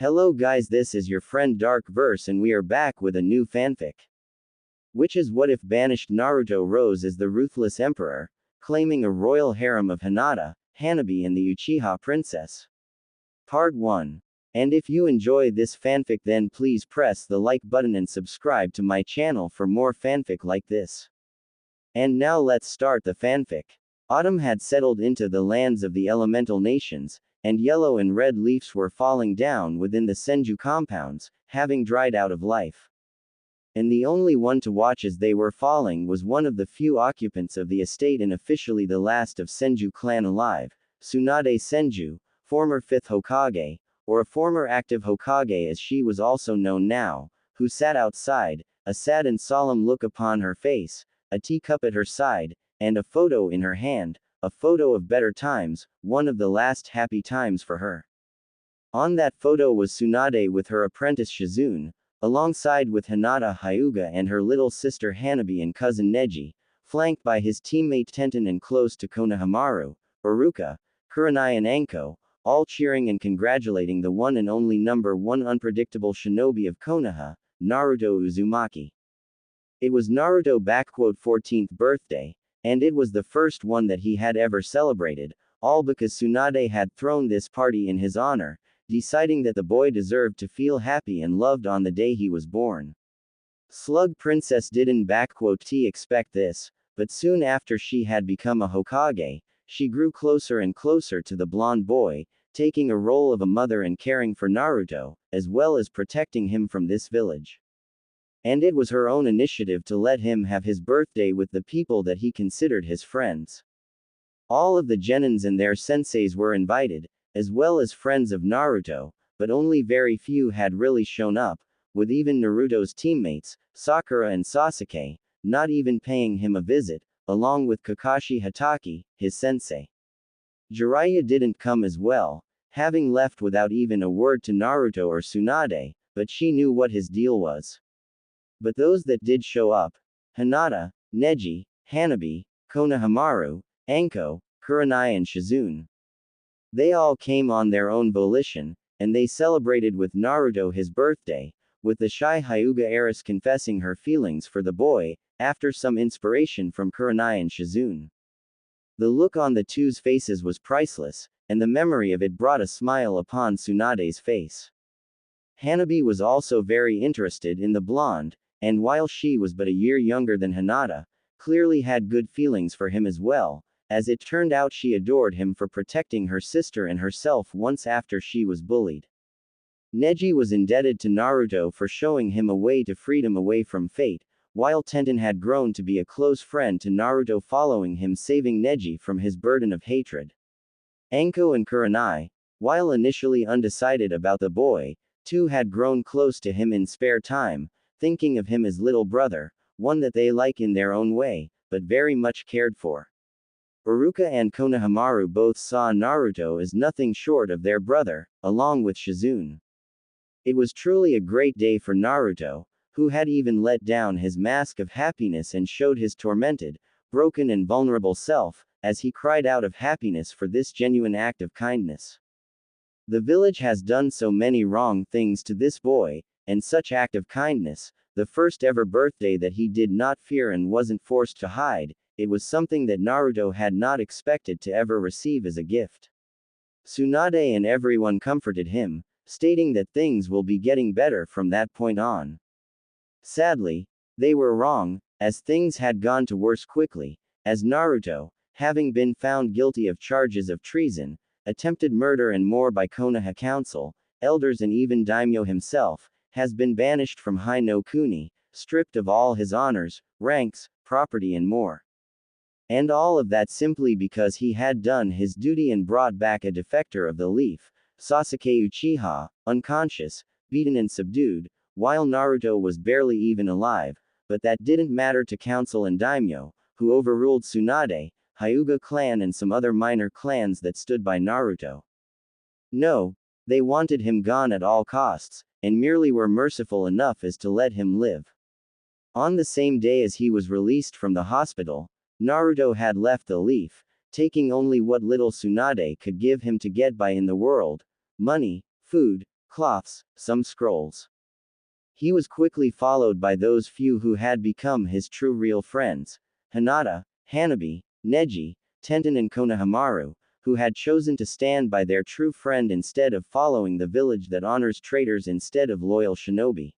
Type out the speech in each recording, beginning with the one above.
Hello guys, this is your friend Dark Verse and we are back with a new fanfic. Which is what if Banished Naruto rose as the Ruthless Emperor, claiming a royal harem of Hinata, Hanabi and the Uchiha princess. Part 1. And if you enjoy this fanfic then please press the like button and subscribe to my channel for more fanfic like this. And now let's start the fanfic. Autumn had settled into the lands of the elemental nations, and yellow and red leaves were falling down within the Senju compounds, having dried out of life. And the only one to watch as they were falling was one of the few occupants of the estate and officially the last of Senju clan alive, Tsunade Senju, former 5th Hokage, or a former active Hokage as she was also known now, who sat outside, a sad and solemn look upon her face, a teacup at her side, and a photo in her hand, a photo of better times, one of the last happy times for her. On that photo was Tsunade with her apprentice Shizune, alongside with Hinata Hyuga and her little sister Hanabi and cousin Neji, flanked by his teammate Tenten and close to Konohamaru, Iruka, Kurenai and Anko, all cheering and congratulating the one and only number one unpredictable shinobi of Konoha, Naruto Uzumaki. It was Naruto's 14th birthday, and it was the first one that he had ever celebrated, all because Tsunade had thrown this party in his honor, deciding that the boy deserved to feel happy and loved on the day he was born. Slug Princess didn't expect this, but soon after she had become a Hokage, she grew closer and closer to the blonde boy, taking a role of a mother and caring for Naruto, as well as protecting him from this village. And it was her own initiative to let him have his birthday with the people that he considered his friends. All of the genins and their senseis were invited, as well as friends of Naruto, but only very few had really shown up, with even Naruto's teammates, Sakura and Sasuke, not even paying him a visit, along with Kakashi Hatake, his sensei. Jiraiya didn't come as well, having left without even a word to Naruto or Tsunade, but she knew what his deal was. But those that did show up, Hinata, Neji, Hanabi, Konohamaru, Anko, Kurenai and Shizune. They all came on their own volition, and they celebrated with Naruto his birthday, with the shy Hyuga heiress confessing her feelings for the boy, after some inspiration from Kurenai and Shizune. The look on the two's faces was priceless, and the memory of it brought a smile upon Tsunade's face. Hanabi was also very interested in the blonde, and while she was but a year younger than Hinata, clearly had good feelings for him as well, as it turned out she adored him for protecting her sister and herself once after she was bullied. Neji was indebted to Naruto for showing him a way to freedom away from fate, while Tenten had grown to be a close friend to Naruto following him saving Neji from his burden of hatred. Anko and Kurenai, while initially undecided about the boy, too had grown close to him in spare time, thinking of him as little brother, one that they like in their own way, but very much cared for. Iruka and Konohamaru both saw Naruto as nothing short of their brother, along with Shizune. It was truly a great day for Naruto, who had even let down his mask of happiness and showed his tormented, broken and vulnerable self, as he cried out of happiness for this genuine act of kindness. The village has done so many wrong things to this boy, and such act of kindness, the first ever birthday that he did not fear and wasn't forced to hide, it was something that Naruto had not expected to ever receive as a gift. Tsunade and everyone comforted him, stating that things will be getting better from that point on. Sadly, they were wrong, as things had gone to worse quickly, as Naruto, having been found guilty of charges of treason, attempted murder and more by Konoha Council, elders and even Daimyo himself, has been banished from Hai no Kuni, stripped of all his honors, ranks, property and more. And all of that simply because he had done his duty and brought back a defector of the leaf, Sasuke Uchiha, unconscious, beaten and subdued, while Naruto was barely even alive, but that didn't matter to Council and Daimyo, who overruled Tsunade, Hyuga clan and some other minor clans that stood by Naruto. No, they wanted him gone at all costs, and merely were merciful enough as to let him live. On the same day as he was released from the hospital, Naruto had left the leaf, taking only what little Tsunade could give him to get by in the world, money, food, cloths, some scrolls. He was quickly followed by those few who had become his true real friends, Hinata, Hanabi, Neji, Tenten and Konohamaru, who had chosen to stand by their true friend instead of following the village that honors traitors instead of loyal shinobi.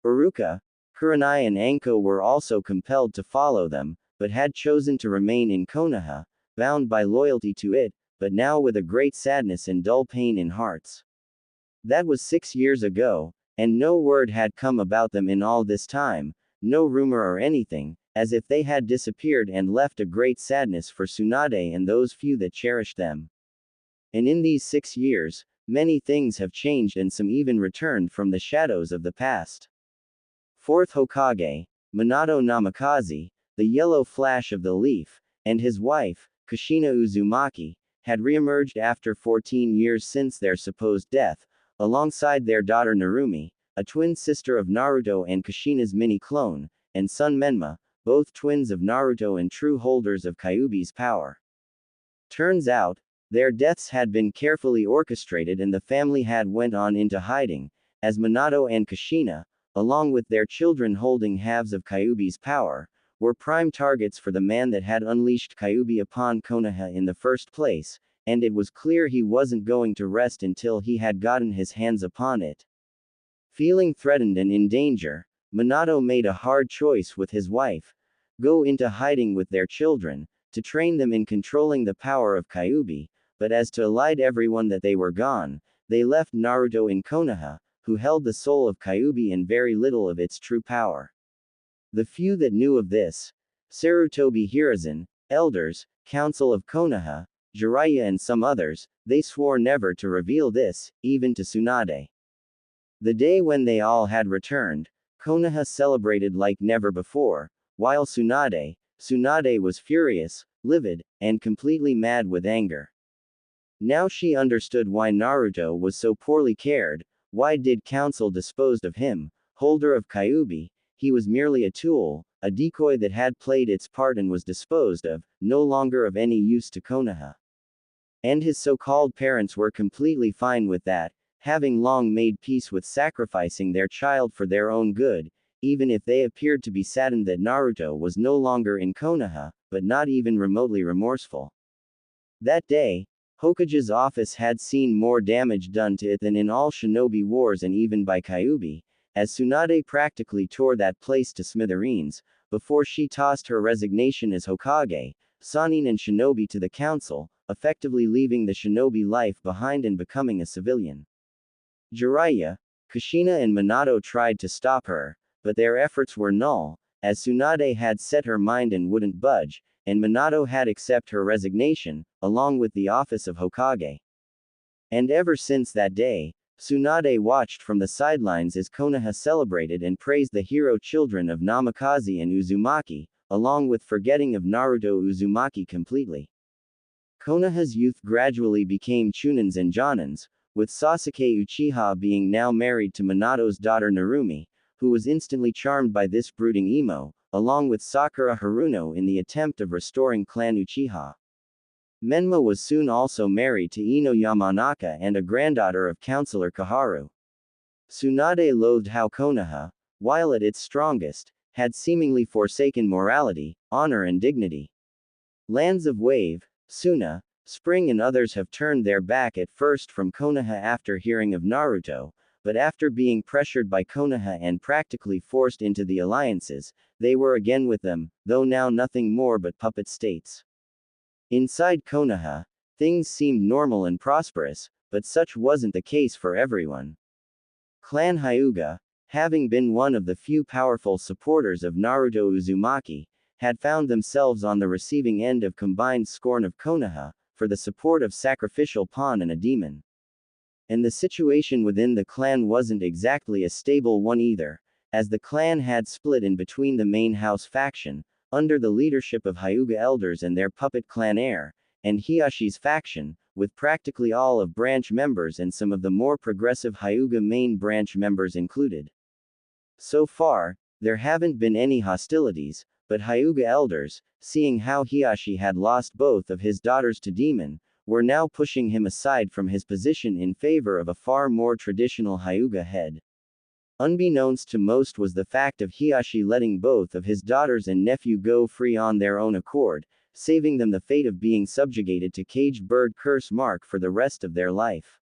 Uruka, Kurenai and Anko were also compelled to follow them, but had chosen to remain in Konoha, bound by loyalty to it, but now with a great sadness and dull pain in hearts. That was 6 years ago, and no word had come about them in all this time, no rumor or anything, as if they had disappeared and left a great sadness for Tsunade and those few that cherished them. And in these 6 years, many things have changed and some even returned from the shadows of the past. 4th Hokage, Minato Namikaze, the yellow flash of the leaf, and his wife, Kushina Uzumaki, had re-emerged after 14 years since their supposed death, alongside their daughter Narumi, a twin sister of Naruto and Kushina's mini-clone, and son Menma, both twins of Naruto and true holders of Kyuubi's power. Turns out, their deaths had been carefully orchestrated and the family had went on into hiding, as Minato and Kushina, along with their children holding halves of Kyuubi's power, were prime targets for the man that had unleashed Kyuubi upon Konoha in the first place, and it was clear he wasn't going to rest until he had gotten his hands upon it. Feeling threatened and in danger, Minato made a hard choice with his wife: go into hiding with their children, to train them in controlling the power of Kyuubi, but as to elide everyone that they were gone, they left Naruto in Konoha, who held the soul of Kyuubi and very little of its true power. The few that knew of this, Sarutobi Hiruzen, elders, council of Konoha, Jiraiya and some others, they swore never to reveal this, even to Tsunade. The day when they all had returned, Konoha celebrated like never before, while Tsunade was furious, livid, and completely mad with anger. Now she understood why Naruto was so poorly cared. Why did council dispose of him, holder of Kyuubi? He was merely a tool, a decoy that had played its part and was disposed of, no longer of any use to Konoha. And his so-called parents were completely fine with that, having long made peace with sacrificing their child for their own good, even if they appeared to be saddened that Naruto was no longer in Konoha, but not even remotely remorseful. That day, Hokage's office had seen more damage done to it than in all shinobi wars and even by Kyuubi, as Tsunade practically tore that place to smithereens, before she tossed her resignation as Hokage, Sannin and shinobi to the council, effectively leaving the shinobi life behind and becoming a civilian. Jiraiya, Kushina and Minato tried to stop her, but their efforts were null, as Tsunade had set her mind and wouldn't budge, and Minato had accepted her resignation, along with the office of Hokage. And ever since that day, Tsunade watched from the sidelines as Konoha celebrated and praised the hero children of Namikaze and Uzumaki, along with forgetting of Naruto Uzumaki completely. Konoha's youth gradually became Chunins and Jonins, with Sasuke Uchiha being now married to Minato's daughter Narumi, who was instantly charmed by this brooding emo, along with Sakura Haruno in the attempt of restoring clan Uchiha. Menma was soon also married to Ino Yamanaka and a granddaughter of Councillor Kaharu. Tsunade loathed how Konoha, while at its strongest, had seemingly forsaken morality, honor and dignity. Lands of Wave, Suna, Spring and others have turned their back at first from Konoha after hearing of Naruto, but after being pressured by Konoha and practically forced into the alliances, they were again with them, though now nothing more but puppet states. Inside Konoha, things seemed normal and prosperous, but such wasn't the case for everyone. Clan Hyuga, having been one of the few powerful supporters of Naruto Uzumaki, had found themselves on the receiving end of combined scorn of Konoha, for the support of sacrificial pawn and a demon. And the situation within the clan wasn't exactly a stable one either, as the clan had split in between the main house faction, under the leadership of Hyuga elders and their puppet clan heir, and Hiyashi's faction, with practically all of branch members and some of the more progressive Hyuga main branch members included. So far, there haven't been any hostilities, but Hyuga elders, seeing how Hiyashi had lost both of his daughters to demon, were now pushing him aside from his position in favor of a far more traditional Hyuga head. Unbeknownst to most was the fact of Hiashi letting both of his daughters and nephew go free on their own accord, saving them the fate of being subjugated to caged bird curse mark for the rest of their life.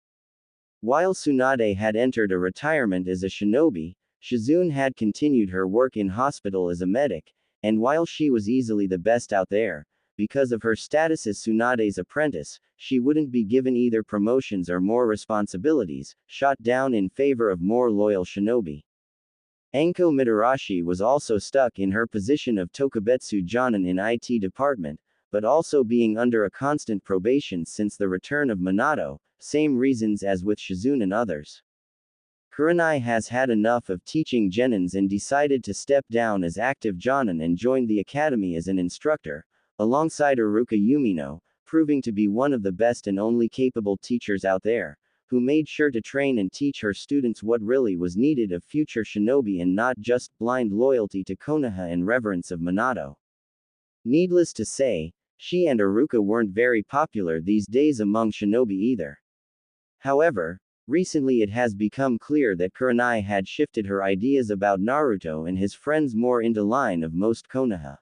While Tsunade had entered a retirement as a shinobi, Shizune had continued her work in hospital as a medic, and while she was easily the best out there, because of her status as Tsunade's apprentice, she wouldn't be given either promotions or more responsibilities, shot down in favor of more loyal shinobi. Anko Mitarashi was also stuck in her position of Tokubetsu Jonin in IT department, but also being under a constant probation since the return of Minato, same reasons as with Shizune and others. Kurenai has had enough of teaching genins and decided to step down as active jonin and joined the academy as an instructor, alongside Iruka Yumino, proving to be one of the best and only capable teachers out there, who made sure to train and teach her students what really was needed of future shinobi and not just blind loyalty to Konoha and reverence of Minato. Needless to say, she and Iruka weren't very popular these days among shinobi either. However, recently it has become clear that Kurenai had shifted her ideas about Naruto and his friends more into line of most Konoha.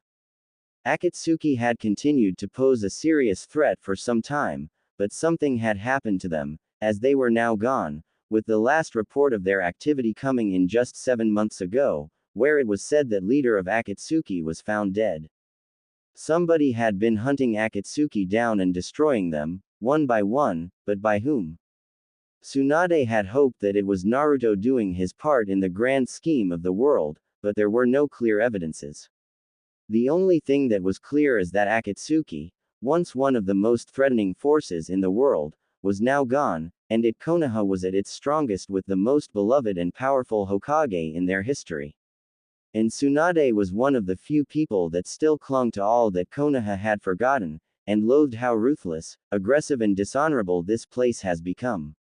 Akatsuki had continued to pose a serious threat for some time, but something had happened to them, as they were now gone, with the last report of their activity coming in just 7 months ago, where it was said that leader of Akatsuki was found dead. Somebody had been hunting Akatsuki down and destroying them, one by one, but by whom? Tsunade had hoped that it was Naruto doing his part in the grand scheme of the world, but there were no clear evidences. The only thing that was clear is that Akatsuki, once one of the most threatening forces in the world, was now gone, and Konoha was at its strongest with the most beloved and powerful Hokage in their history. And Tsunade was one of the few people that still clung to all that Konoha had forgotten, and loathed how ruthless, aggressive and dishonorable this place has become.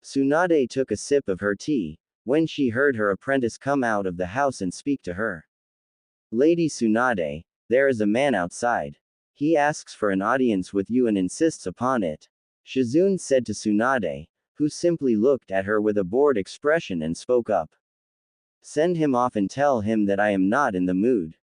Tsunade took a sip of her tea, when she heard her apprentice come out of the house and speak to her. Lady Tsunade, there is a man outside. He asks for an audience with you and insists upon it. Shizune said to Tsunade, who simply looked at her with a bored expression and spoke up. Send him off and tell him that I am not in the mood.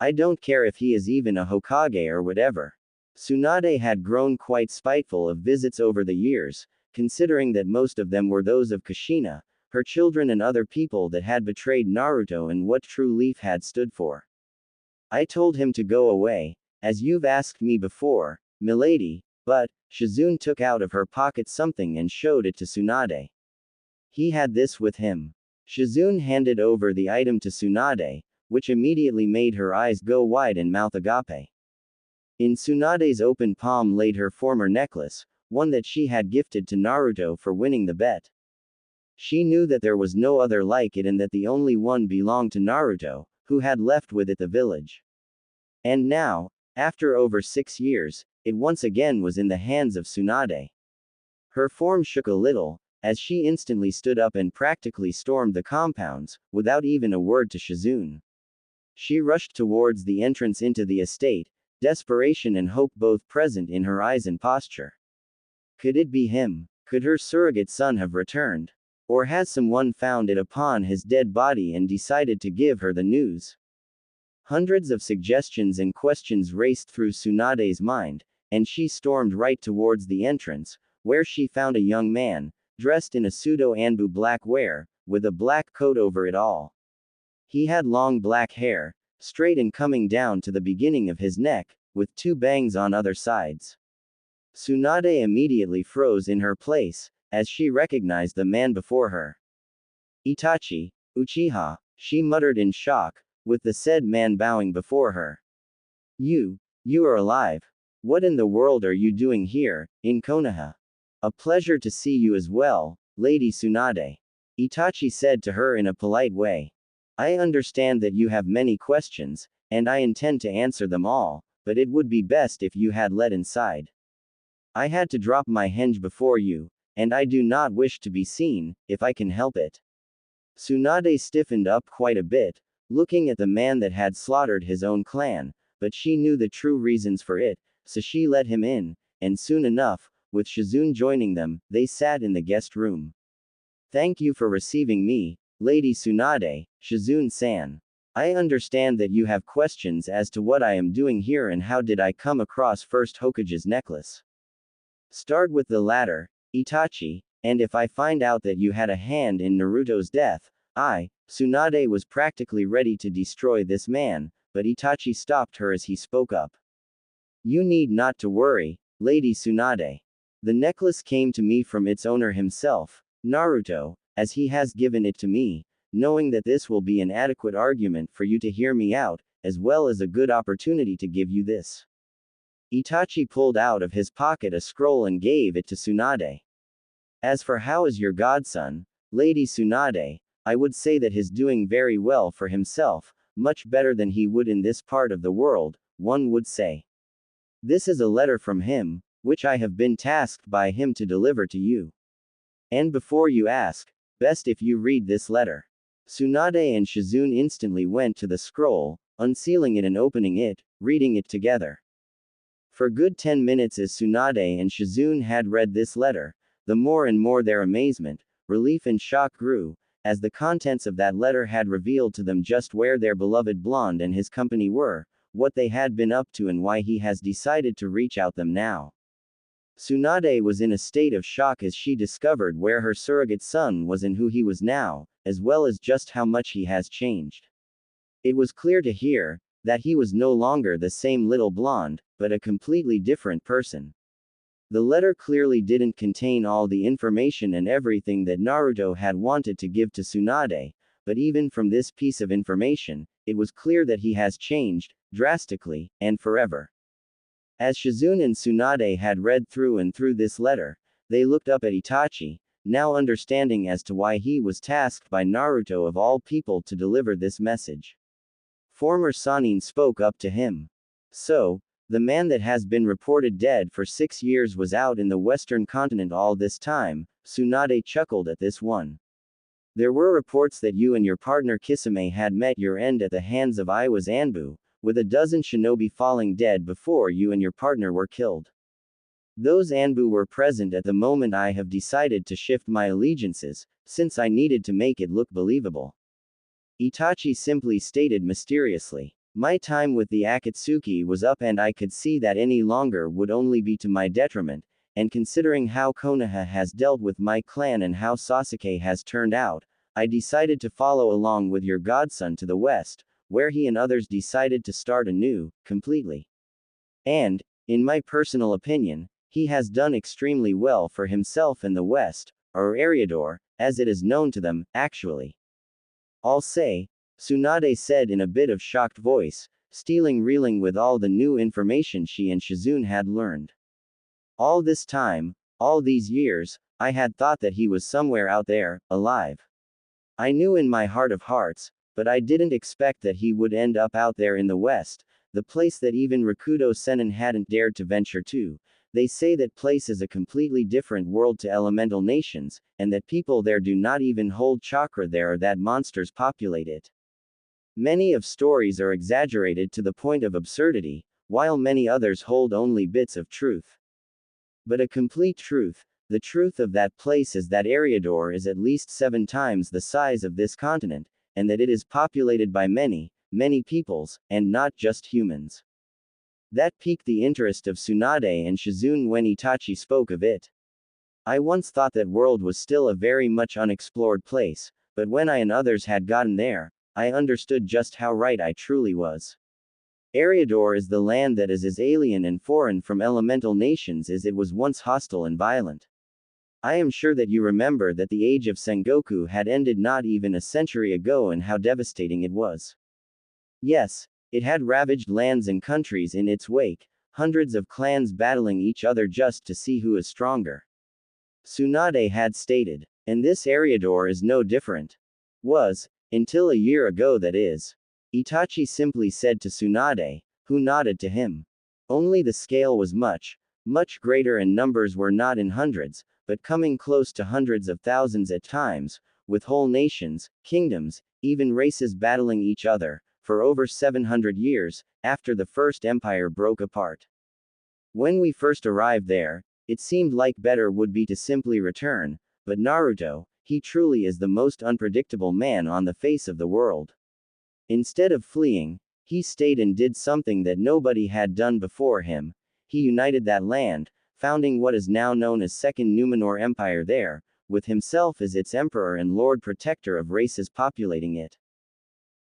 I don't care if he is even a Hokage or whatever. Tsunade had grown quite spiteful of visits over the years, considering that most of them were those of Kushina, her children and other people that had betrayed Naruto and what True Leaf had stood for. I told him to go away, as you've asked me before, milady, but, Shizune took out of her pocket something and showed it to Tsunade. He had this with him. Shizune handed over the item to Tsunade, which immediately made her eyes go wide and mouth agape. In Tsunade's open palm laid her former necklace, one that she had gifted to Naruto for winning the bet. She knew that there was no other like it and that the only one belonged to Naruto, who had left with it the village. And now, after over 6 years, it once again was in the hands of Tsunade. Her form shook a little, as she instantly stood up and practically stormed the compounds, without even a word to Shizune. She rushed towards the entrance into the estate, desperation and hope both present in her eyes and posture. Could it be him? Could her surrogate son have returned? Or has someone found it upon his dead body and decided to give her the news? Hundreds of suggestions and questions raced through Tsunade's mind, and she stormed right towards the entrance, where she found a young man, dressed in a pseudo-Anbu black wear, with a black coat over it all. He had long black hair, straight and coming down to the beginning of his neck, with 2 bangs on other sides. Tsunade immediately froze in her place, as she recognized the man before her. Itachi, Uchiha, she muttered in shock, with the said man bowing before her. You are alive. What in the world are you doing here, in Konoha? A pleasure to see you as well, Lady Tsunade. Itachi said to her in a polite way. I understand that you have many questions, and I intend to answer them all, but it would be best if you had let inside. I had to drop my henge before you, and I do not wish to be seen, if I can help it. Tsunade stiffened up quite a bit, looking at the man that had slaughtered his own clan, but she knew the true reasons for it, so she let him in, and soon enough, with Shizune joining them, they sat in the guest room. Thank you for receiving me, Lady Tsunade, Shizune-san. I understand that you have questions as to what I am doing here and how did I come across First Hokage's necklace. Start with the latter, Itachi, and if I find out that you had a hand in Naruto's death, Tsunade was practically ready to destroy this man, but Itachi stopped her as he spoke up. You need not to worry, Lady Tsunade. The necklace came to me from its owner himself, Naruto, as he has given it to me, knowing that this will be an adequate argument for you to hear me out, as well as a good opportunity to give you this. Itachi pulled out of his pocket a scroll and gave it to Tsunade. As for how is your godson, Lady Tsunade, I would say that he's doing very well for himself, much better than he would in this part of the world, one would say. This is a letter from him, which I have been tasked by him to deliver to you. And before you ask, best if you read this letter. Tsunade and Shizune instantly went to the scroll, unsealing it and opening it, reading it together. For good 10 minutes as Tsunade and Shizune had read this letter, the more and more their amazement, relief and shock grew, as the contents of that letter had revealed to them just where their beloved blonde and his company were, what they had been up to and why he has decided to reach out them now. Tsunade was in a state of shock as she discovered where her surrogate son was and who he was now, as well as just how much he has changed. It was clear to hear that he was no longer the same little blonde, but a completely different person. The letter clearly didn't contain all the information and everything that Naruto had wanted to give to Tsunade, but even from this piece of information, it was clear that he has changed, drastically, and forever. As Shizune and Tsunade had read through and through this letter, they looked up at Itachi, now understanding as to why he was tasked by Naruto of all people to deliver this message. Former Sannin spoke up to him. So, the man that has been reported dead for 6 years was out in the western continent all this time. Tsunade chuckled at this one. There were reports that you and your partner Kisame had met your end at the hands of Iwa's Anbu, with a dozen shinobi falling dead before you and your partner were killed. Those Anbu were present at the moment I have decided to shift my allegiances, since I needed to make it look believable. Itachi simply stated mysteriously. My time with the Akatsuki was up and I could see that any longer would only be to my detriment, and considering how Konoha has dealt with my clan and how Sasuke has turned out, I decided to follow along with your godson to the west, where he and others decided to start anew, completely. And, in my personal opinion, he has done extremely well for himself in the west, or Eriador, as it is known to them, actually. I'll say, Tsunade said in a bit of shocked voice, reeling with all the new information she and Shizune had learned. All this time, all these years, I had thought that he was somewhere out there, alive. I knew in my heart of hearts, but I didn't expect that he would end up out there in the west, the place that even Rakudo Sennin hadn't dared to venture to. They say that place is a completely different world to elemental nations, and that people there do not even hold chakra there or that monsters populate it. Many of stories are exaggerated to the point of absurdity, while many others hold only bits of truth. But a complete truth, the truth of that place is that Eriador is at least 7 times the size of this continent, and that it is populated by many, many peoples, and not just humans. That piqued the interest of Tsunade and Shizune when Itachi spoke of it. I once thought that world was still a very much unexplored place, but when I and others had gotten there, I understood just how right I truly was. Eriador is the land that is as alien and foreign from elemental nations as it was once hostile and violent. I am sure that you remember that the age of Sengoku had ended not even a century ago and how devastating it was. Yes, it had ravaged lands and countries in its wake, hundreds of clans battling each other just to see who is stronger. Tsunade had stated, and this Eriador is no different. Was, until a year ago that is. Itachi simply said to Tsunade, who nodded to him. Only the scale was much, much greater and numbers were not in hundreds, but coming close to hundreds of thousands at times, with whole nations, kingdoms, even races battling each other, for over 700 years, after the First Empire broke apart. When we first arrived there, it seemed like better would be to simply return, but Naruto, he truly is the most unpredictable man on the face of the world. Instead of fleeing, he stayed and did something that nobody had done before him. He united that land, founding what is now known as Second Numenor Empire there, with himself as its emperor and lord protector of races populating it.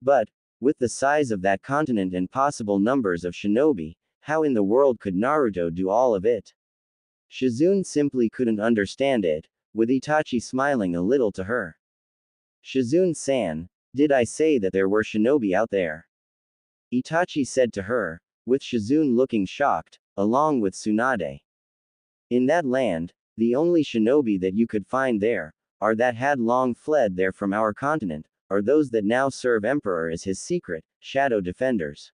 But, with the size of that continent and possible numbers of shinobi, how in the world could Naruto do all of it? Shizune simply couldn't understand it, with Itachi smiling a little to her. Shizune-san, did I say that there were shinobi out there? Itachi said to her, with Shizune looking shocked, along with Tsunade. In that land, the only shinobi that you could find there, are that had long fled there from our continent, or those that now serve Emperor as his secret, shadow defenders.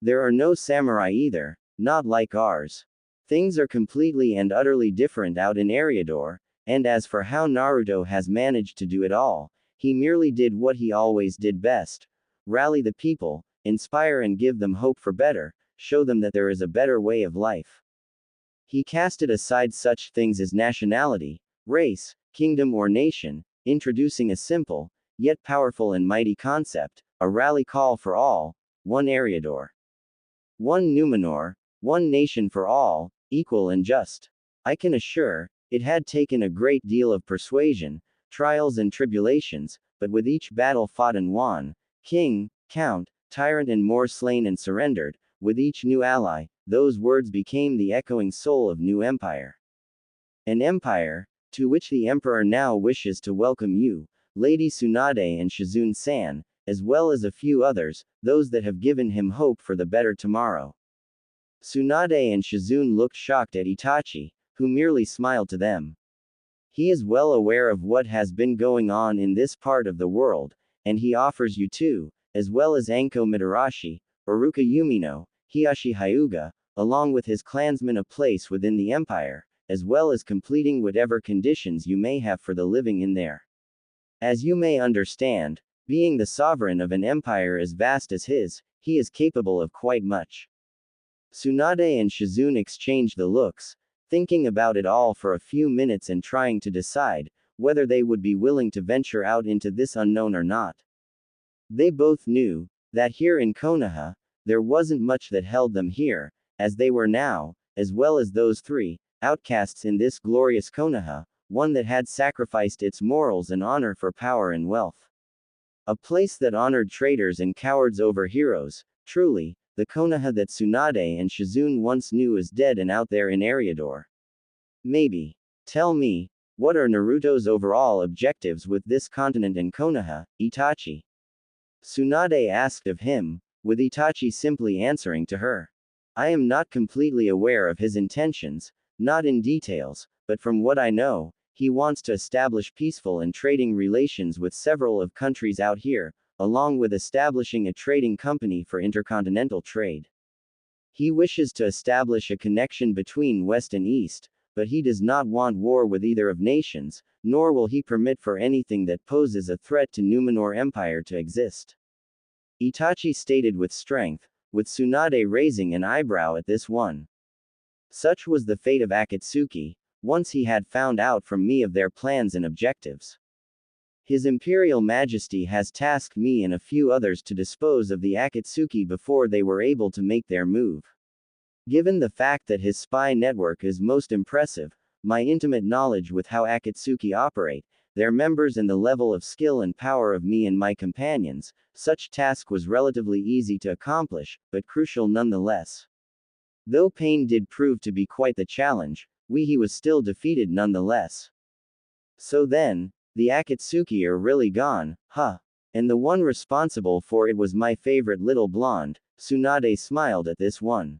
There are no samurai either, not like ours. Things are completely and utterly different out in Eriador, and as for how Naruto has managed to do it all, he merely did what he always did best: rally the people, inspire and give them hope for better, show them that there is a better way of life. He casted aside such things as nationality, race, kingdom or nation, introducing a simple, yet powerful and mighty concept, a rally call for all, one Eriador. One Numenor, one nation for all, equal and just. I can assure, it had taken a great deal of persuasion, trials and tribulations, but with each battle fought and won, king, count, tyrant and more slain and surrendered, with each new ally, those words became the echoing soul of new empire. An empire, to which the emperor now wishes to welcome you, Lady Tsunade and Shizune-san, as well as a few others, those that have given him hope for the better tomorrow. Tsunade and Shizune looked shocked at Itachi, who merely smiled to them. He is well aware of what has been going on in this part of the world, and he offers you too, as well as Anko Mitarashi, Uruka Yumino, Hiashi Hyuga, along with his clansmen a place within the empire, as well as completing whatever conditions you may have for the living in there. As you may understand, being the sovereign of an empire as vast as his, he is capable of quite much. Tsunade and Shizune exchanged the looks, thinking about it all for a few minutes and trying to decide whether they would be willing to venture out into this unknown or not. They both knew that here in Konoha, there wasn't much that held them here, as they were now, as well as those three outcasts in this glorious Konoha, one that had sacrificed its morals and honor for power and wealth. A place that honored traitors and cowards over heroes. Truly, the Konoha that Tsunade and Shizune once knew is dead and out there in Eriador. Maybe. Tell me, what are Naruto's overall objectives with this continent and Konoha, Itachi? Tsunade asked of him, with Itachi simply answering to her. I am not completely aware of his intentions, not in details, but from what I know, he wants to establish peaceful and trading relations with several of countries out here, along with establishing a trading company for intercontinental trade. He wishes to establish a connection between West and East, but he does not want war with either of nations, nor will he permit for anything that poses a threat to Numenor Empire to exist. Itachi stated with strength, with Tsunade raising an eyebrow at this one. Such was the fate of Akatsuki, once he had found out from me of their plans and objectives. His Imperial Majesty has tasked me and a few others to dispose of the Akatsuki before they were able to make their move. Given the fact that his spy network is most impressive, my intimate knowledge with how Akatsuki operate, their members and the level of skill and power of me and my companions, such task was relatively easy to accomplish, but crucial nonetheless. Though pain did prove to be quite the challenge, he was still defeated nonetheless. So then, the Akatsuki are really gone, huh? And the one responsible for it was my favorite little blonde. Tsunade smiled at this one.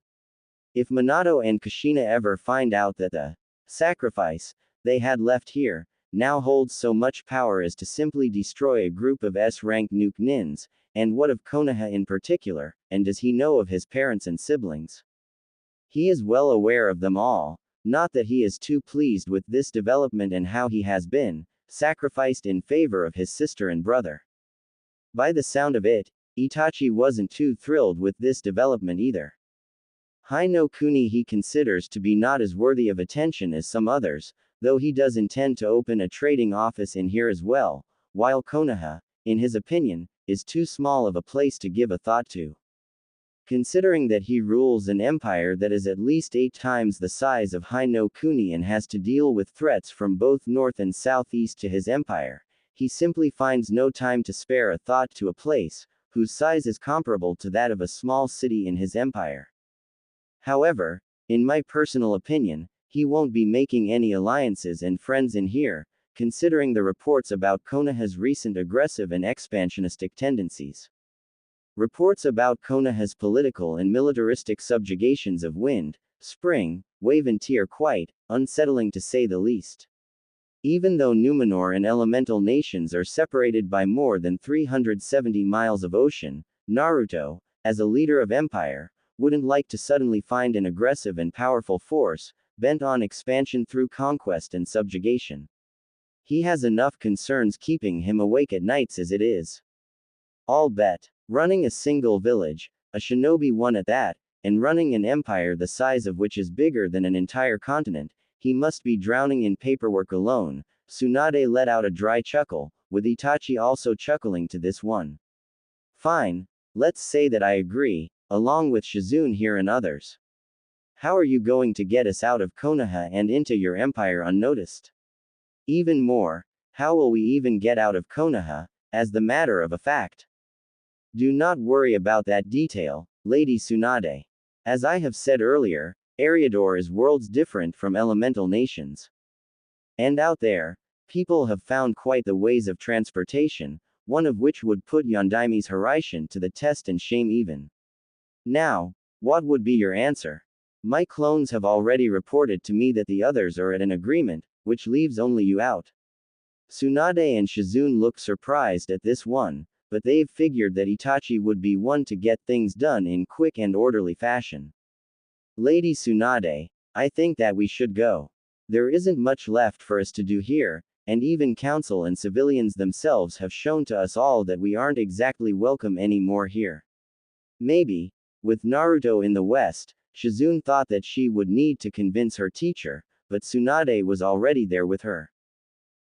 If Minato and Kushina ever find out that the sacrifice they had left here now holds so much power as to simply destroy a group of S-rank nuke nins, and what of Konoha in particular, and does he know of his parents and siblings? He is well aware of them all, not that he is too pleased with this development and how he has been sacrificed in favor of his sister and brother. By the sound of it, Itachi wasn't too thrilled with this development either. Hi no Kuni he considers to be not as worthy of attention as some others, though he does intend to open a trading office in here as well, while Konoha, in his opinion, is too small of a place to give a thought to. Considering that he rules an empire that is at least 8 times the size of Hi no Kuni and has to deal with threats from both north and southeast to his empire, he simply finds no time to spare a thought to a place whose size is comparable to that of a small city in his empire. However, in my personal opinion, he won't be making any alliances and friends in here, considering the reports about Konoha's recent aggressive and expansionistic tendencies. Reports about Konoha's political and militaristic subjugations of Wind, Spring, Wave and Tea are quite unsettling to say the least. Even though Numenor and elemental nations are separated by more than 370 miles of ocean, Naruto, as a leader of empire, wouldn't like to suddenly find an aggressive and powerful force, bent on expansion through conquest and subjugation. He has enough concerns keeping him awake at nights as it is. I'll bet. Running a single village, a shinobi one at that, and running an empire the size of which is bigger than an entire continent, he must be drowning in paperwork alone. Tsunade let out a dry chuckle, with Itachi also chuckling to this one. Fine. Let's say that I agree, along with Shizune here and others. How are you going to get us out of Konoha and into your empire unnoticed? Even more, how will we even get out of Konoha, as the matter of a fact? Do not worry about that detail, Lady Tsunade. As I have said earlier, Eriador is worlds different from elemental nations. And out there, people have found quite the ways of transportation, one of which would put Yondaimi's Hiraishin to the test and shame even. Now, what would be your answer? My clones have already reported to me that the others are at an agreement, which leaves only you out. Tsunade and Shizune look surprised at this one, but they've figured that Itachi would be one to get things done in quick and orderly fashion. Lady Tsunade, I think that we should go. There isn't much left for us to do here, and even council and civilians themselves have shown to us all that we aren't exactly welcome anymore here. Maybe, with Naruto in the west, Shizune thought that she would need to convince her teacher, but Tsunade was already there with her.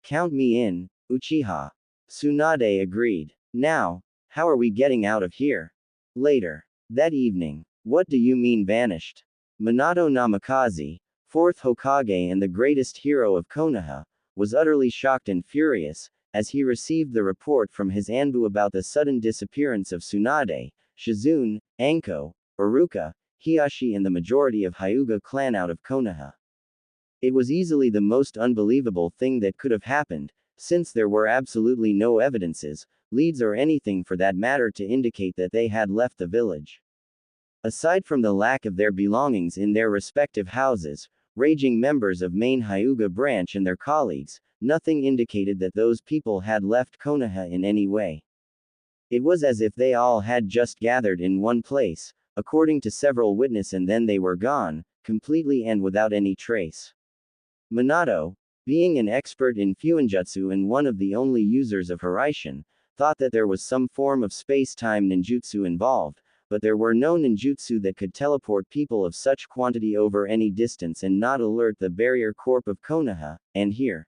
Count me in, Uchiha. Tsunade agreed. Now, how are we getting out of here? Later. That evening. What do you mean vanished? Minato Namikaze, 4th Hokage and the greatest hero of Konoha, was utterly shocked and furious, as he received the report from his Anbu about the sudden disappearance of Tsunade, Shizune, Anko, Iruka, Hiashi and the majority of Hyuga clan out of Konoha. It was easily the most unbelievable thing that could have happened, since there were absolutely no evidences, leads or anything for that matter to indicate that they had left the village. Aside from the lack of their belongings in their respective houses, raging members of main Hyuga branch and their colleagues, nothing indicated that those people had left Konoha in any way. It was as if they all had just gathered in one place, according to several witnesses, and then they were gone, completely and without any trace. Minato, being an expert in Fuinjutsu and one of the only users of Hiraishin, thought that there was some form of space-time ninjutsu involved, but there were no ninjutsu that could teleport people of such quantity over any distance and not alert the barrier corp of Konoha, and here.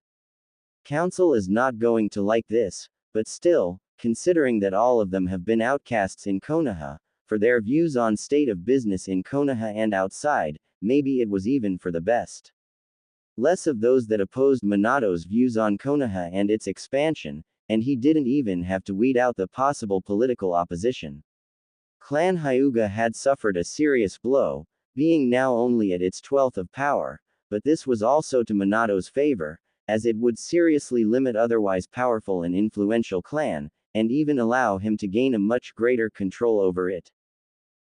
Council is not going to like this, but still, considering that all of them have been outcasts in Konoha, for their views on state of business in Konoha and outside, maybe it was even for the best. Less of those that opposed Minato's views on Konoha and its expansion, and he didn't even have to weed out the possible political opposition. Clan Hyuga had suffered a serious blow, being now only at its 12th of power, but this was also to Minato's favor, as it would seriously limit otherwise powerful and influential clan, and even allow him to gain a much greater control over it.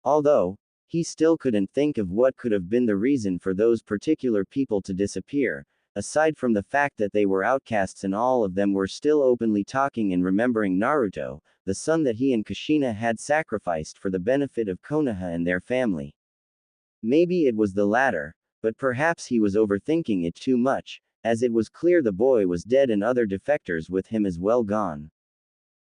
Although, he still couldn't think of what could have been the reason for those particular people to disappear, aside from the fact that they were outcasts and all of them were still openly talking and remembering Naruto, the son that he and Kushina had sacrificed for the benefit of Konoha and their family. Maybe it was the latter, but perhaps he was overthinking it too much, as it was clear the boy was dead and other defectors with him as well gone.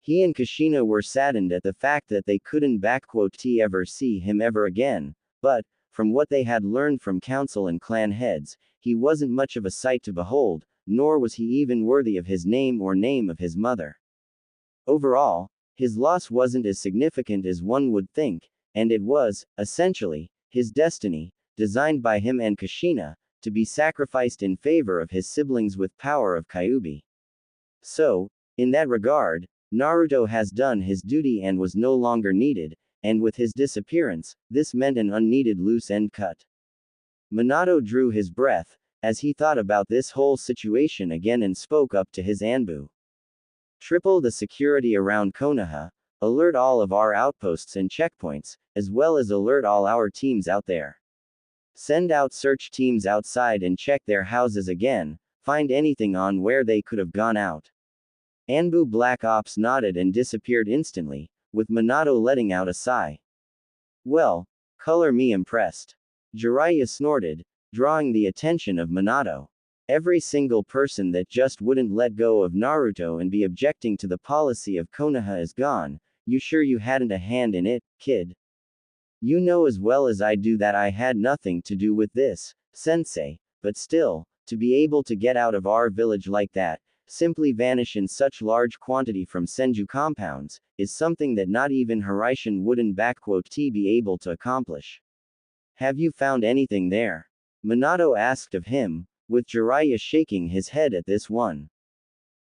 He and Kushina were saddened at the fact that they couldn't ever see him ever again, but, from what they had learned from council and clan heads, he wasn't much of a sight to behold, nor was he even worthy of his name or name of his mother. Overall, his loss wasn't as significant as one would think, and it was, essentially, his destiny, designed by him and Kushina, to be sacrificed in favor of his siblings with power of Kyuubi. So, in that regard, Naruto has done his duty and was no longer needed, and with his disappearance, this meant an unneeded loose end cut. Minato drew his breath, as he thought about this whole situation again and spoke up to his Anbu. Triple the security around Konoha, alert all of our outposts and checkpoints, as well as alert all our teams out there. Send out search teams outside and check their houses again, find anything on where they could have gone out. Anbu Black Ops nodded and disappeared instantly, with Minato letting out a sigh. Well, color me impressed. Jiraiya snorted, drawing the attention of Minato. Every single person that just wouldn't let go of Naruto and be objecting to the policy of Konoha is gone. You sure you hadn't a hand in it, kid? You know as well as I do that I had nothing to do with this, sensei, but still, to be able to get out of our village like that, simply vanish in such large quantity from Senju compounds, is something that not even Hiraishin wouldn't be able to accomplish. Have you found anything there? Minato asked of him, with Jiraiya shaking his head at this one.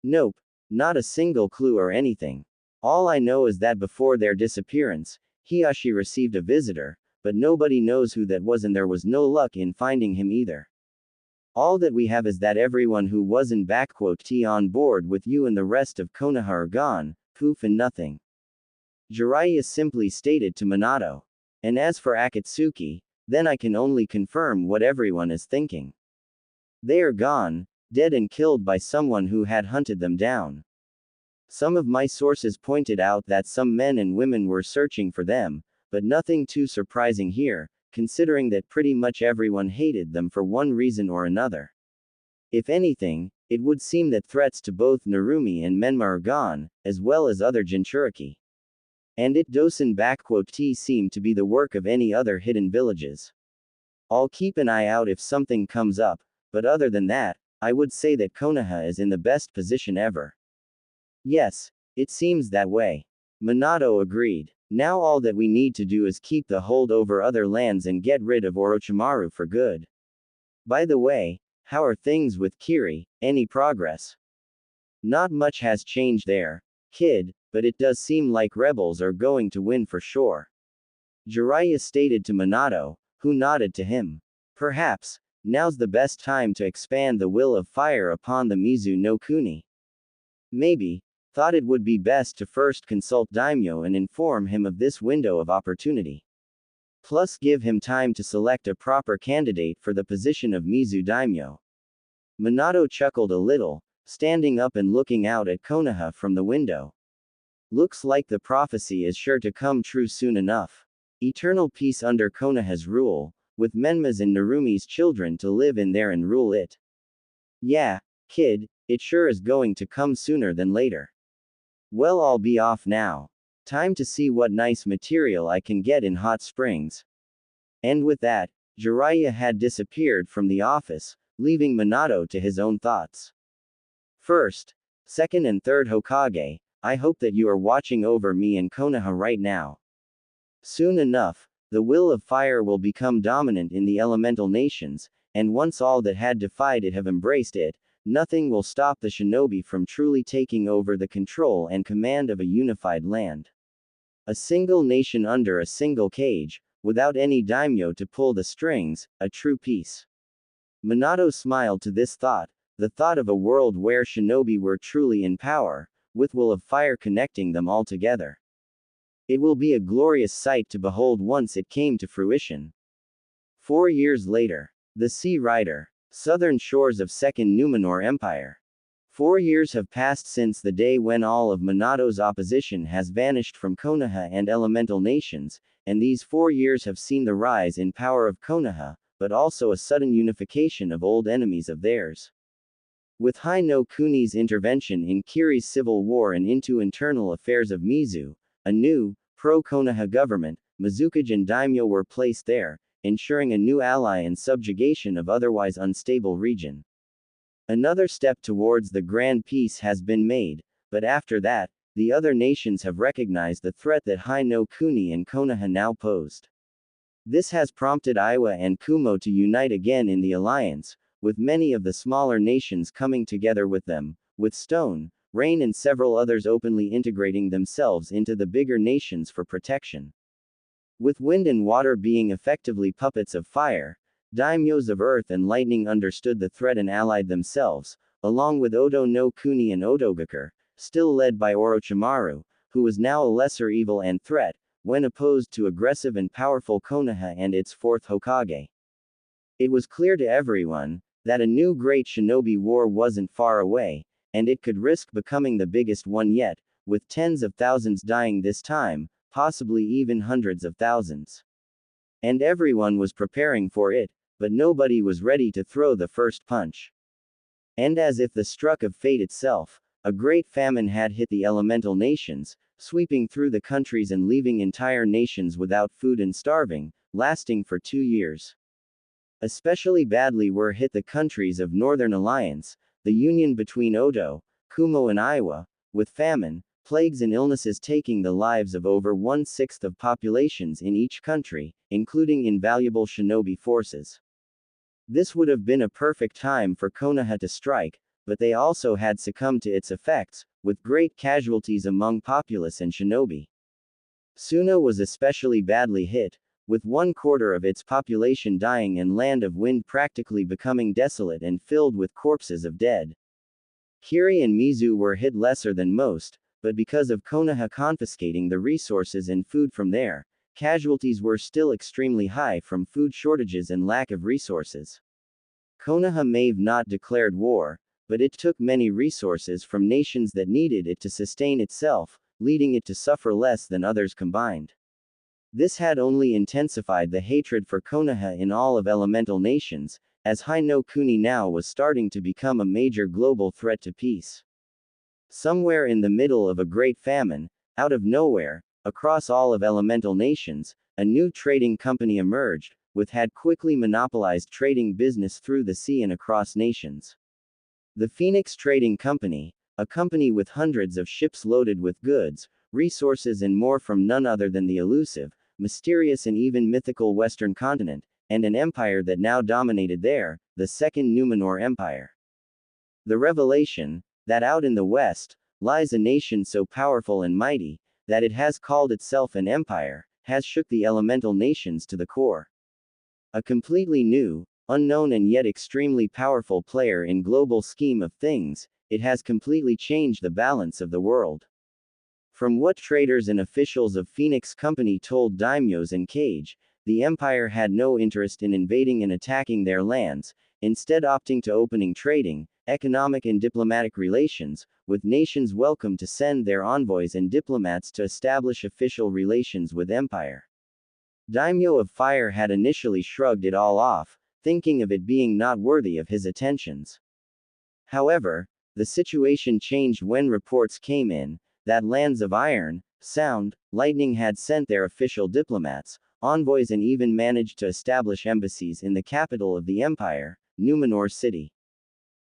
Nope, not a single clue or anything. All I know is that before their disappearance, Hiashi received a visitor, but nobody knows who that was and there was no luck in finding him either. All that we have is that everyone who wasn't on board with you and the rest of Konoha are gone, poof and nothing. Jiraiya simply stated to Minato. And as for Akatsuki, then I can only confirm what everyone is thinking. They are gone, dead and killed by someone who had hunted them down. Some of my sources pointed out that some men and women were searching for them, but nothing too surprising here, considering that pretty much everyone hated them for one reason or another. If anything, it would seem that threats to both Narumi and Menma are gone, as well as other Jinchuriki. And it doesn't seem to be the work of any other hidden villages. I'll keep an eye out if something comes up, but other than that, I would say that Konoha is in the best position ever. Yes, it seems that way. Minato agreed. Now all that we need to do is keep the hold over other lands and get rid of Orochimaru for good. By the way, how are things with Kiri? Any progress? Not much has changed there, kid, but it does seem like rebels are going to win for sure. Jiraiya stated to Minato, who nodded to him. Perhaps, now's the best time to expand the will of fire upon the Mizu no Kuni. Maybe, thought it would be best to first consult Daimyo and inform him of this window of opportunity. Plus give him time to select a proper candidate for the position of Mizu Daimyo. Minato chuckled a little, standing up and looking out at Konoha from the window. Looks like the prophecy is sure to come true soon enough. Eternal peace under Konoha's rule, with Menma's and Narumi's children to live in there and rule it. Yeah, kid, it sure is going to come sooner than later. Well, I'll be off now. Time to see what nice material I can get in Hot Springs. And with that, Jiraiya had disappeared from the office, leaving Minato to his own thoughts. First, second and third Hokage, I hope that you are watching over me and Konoha right now. Soon enough, the will of fire will become dominant in the elemental nations, and once all that had defied it have embraced it, nothing will stop the shinobi from truly taking over the control and command of a unified land. A single nation under a single cage, without any daimyo to pull the strings, a true peace. Minato smiled to this thought, the thought of a world where shinobi were truly in power, with will of fire connecting them all together. It will be a glorious sight to behold once it came to fruition. 4 years later. The Sea Rider. Southern shores of Second Numenor Empire. 4 years have passed since the day when all of Minato's opposition has vanished from Konoha and elemental nations, and these 4 years have seen the rise in power of Konoha, but also a sudden unification of old enemies of theirs. With Hai no Kuni's intervention in Kiri's civil war and into internal affairs of Mizu, a new, pro-Konoha government, Mizukage and Daimyo were placed there, ensuring a new ally and subjugation of otherwise unstable region. Another step towards the grand peace has been made, but after that, the other nations have recognized the threat that Hai no Kuni and Konoha now posed. This has prompted Iwa and Kumo to unite again in the alliance, with many of the smaller nations coming together with them, with Stone, Rain and several others openly integrating themselves into the bigger nations for protection. With Wind and Water being effectively puppets of fire, daimyos of Earth and Lightning understood the threat and allied themselves, along with Odo no Kuni and Odogakure, still led by Orochimaru, who was now a lesser evil and threat, when opposed to aggressive and powerful Konoha and its fourth Hokage. It was clear to everyone that a new great shinobi war wasn't far away, and it could risk becoming the biggest one yet, with tens of thousands dying this time, possibly even hundreds of thousands. And everyone was preparing for it, but nobody was ready to throw the first punch. And as if the stroke of fate itself, a great famine had hit the elemental nations, sweeping through the countries and leaving entire nations without food and starving, lasting for 2 years. Especially badly were hit the countries of Northern Alliance, the union between Odo, Kumo and Iwa, with famine, plagues and illnesses taking the lives of over 1/6 of populations in each country, including invaluable shinobi forces. This would have been a perfect time for Konoha to strike, but they also had succumbed to its effects, with great casualties among populace and shinobi. Suna was especially badly hit, with 1/4 of its population dying and Land of Wind practically becoming desolate and filled with corpses of dead. Kiri and Mizu were hit lesser than most, but because of Konoha confiscating the resources and food from there, casualties were still extremely high from food shortages and lack of resources. Konoha may have not declared war, but it took many resources from nations that needed it to sustain itself, leading it to suffer less than others combined. This had only intensified the hatred for Konoha in all of elemental nations, as Hai no Kuni now was starting to become a major global threat to peace. Somewhere in the middle of a great famine, out of nowhere, across all of elemental nations, a new trading company emerged, which had quickly monopolized trading business through the sea and across nations. The Phoenix Trading Company, a company with hundreds of ships loaded with goods, resources and more from none other than the elusive, mysterious and even mythical Western continent, and an empire that now dominated there, the Second Numenor Empire. The revelation, that out in the West, lies a nation so powerful and mighty, that it has called itself an empire, has shook the elemental nations to the core. A completely new, unknown and yet extremely powerful player in global scheme of things, it has completely changed the balance of the world. From what traders and officials of Phoenix Company told daimyos and Cage, the empire had no interest in invading and attacking their lands, instead opting to opening trading, economic and diplomatic relations, with nations welcome to send their envoys and diplomats to establish official relations with empire. Daimyo of Fire had initially shrugged it all off, thinking of it being not worthy of his attentions. However, the situation changed when reports came in, that lands of Iron, Sound, Lightning had sent their official diplomats, envoys and even managed to establish embassies in the capital of the empire, Numenor City.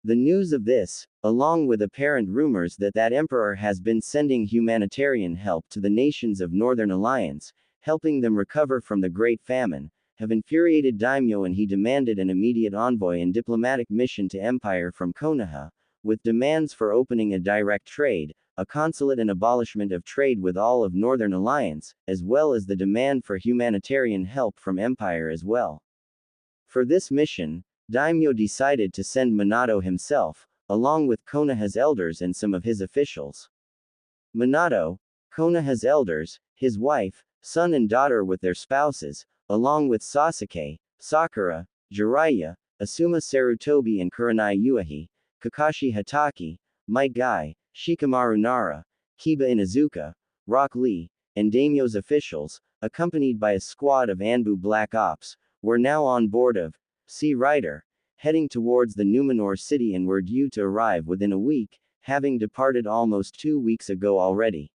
The news of this, along with apparent rumors that that emperor has been sending humanitarian help to the nations of Northern Alliance, helping them recover from the Great Famine, have infuriated Daimyo and he demanded an immediate envoy and diplomatic mission to empire from Konoha, with demands for opening a direct trade, a consulate and abolishment of trade with all of Northern Alliance, as well as the demand for humanitarian help from empire as well. For this mission, Daimyo decided to send Minato himself, along with Konoha's elders and some of his officials. Minato, Konoha's elders, his wife, son and daughter with their spouses, along with Sasuke, Sakura, Jiraiya, Asuma Sarutobi and Kurenai Uehi, Kakashi Hatake, Might Guy, Shikamaru Nara, Kiba Inuzuka, Rock Lee, and Daimyo's officials, accompanied by a squad of Anbu Black Ops, were now on board of Sea Rider, heading towards the Numenor city and were due to arrive within a week, having departed almost 2 weeks ago already.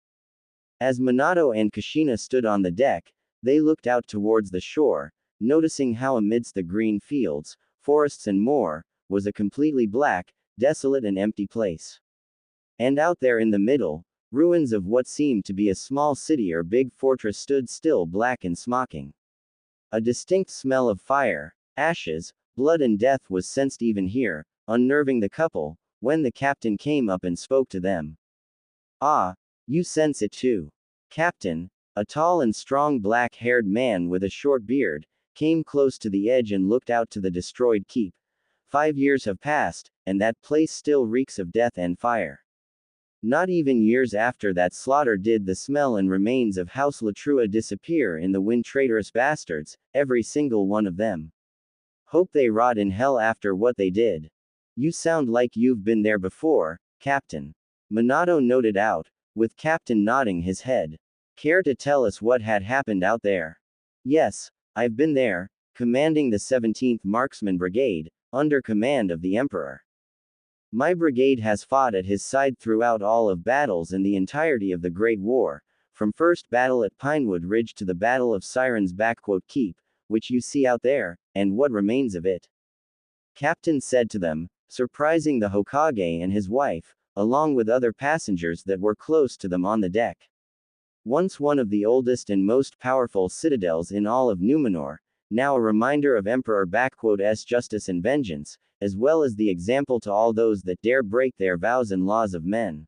As Minato and Kushina stood on the deck, they looked out towards the shore, noticing how amidst the green fields, forests and more, was a completely black, desolate and empty place. And out there in the middle, ruins of what seemed to be a small city or big fortress stood still, black and smoking. A distinct smell of fire, ashes, blood and death was sensed even here, unnerving the couple, when the captain came up and spoke to them. "Ah, you sense it too." Captain, a tall and strong black-haired man with a short beard, came close to the edge and looked out to the destroyed keep. 5 years have passed, and that place still reeks of death and fire. Not even years after that slaughter did the smell and remains of House Latrua disappear in the wind, traitorous bastards, every single one of them. Hope they rot in hell after what they did. You sound like you've been there before, Captain. Minato noted out, with Captain nodding his head. Care to tell us what had happened out there? Yes, I've been there, commanding the 17th Marksman Brigade, under command of the Emperor. My brigade has fought at his side throughout all of battles in the entirety of the Great War, from first battle at Pinewood Ridge to the Battle of Sirens Keep, which you see out there, and what remains of it. Captain said to them, surprising the Hokage and his wife, along with other passengers that were close to them on the deck. Once one of the oldest and most powerful citadels in all of Numenor, now a reminder of Emperor's justice and vengeance, as well as the example to all those that dare break their vows and laws of men.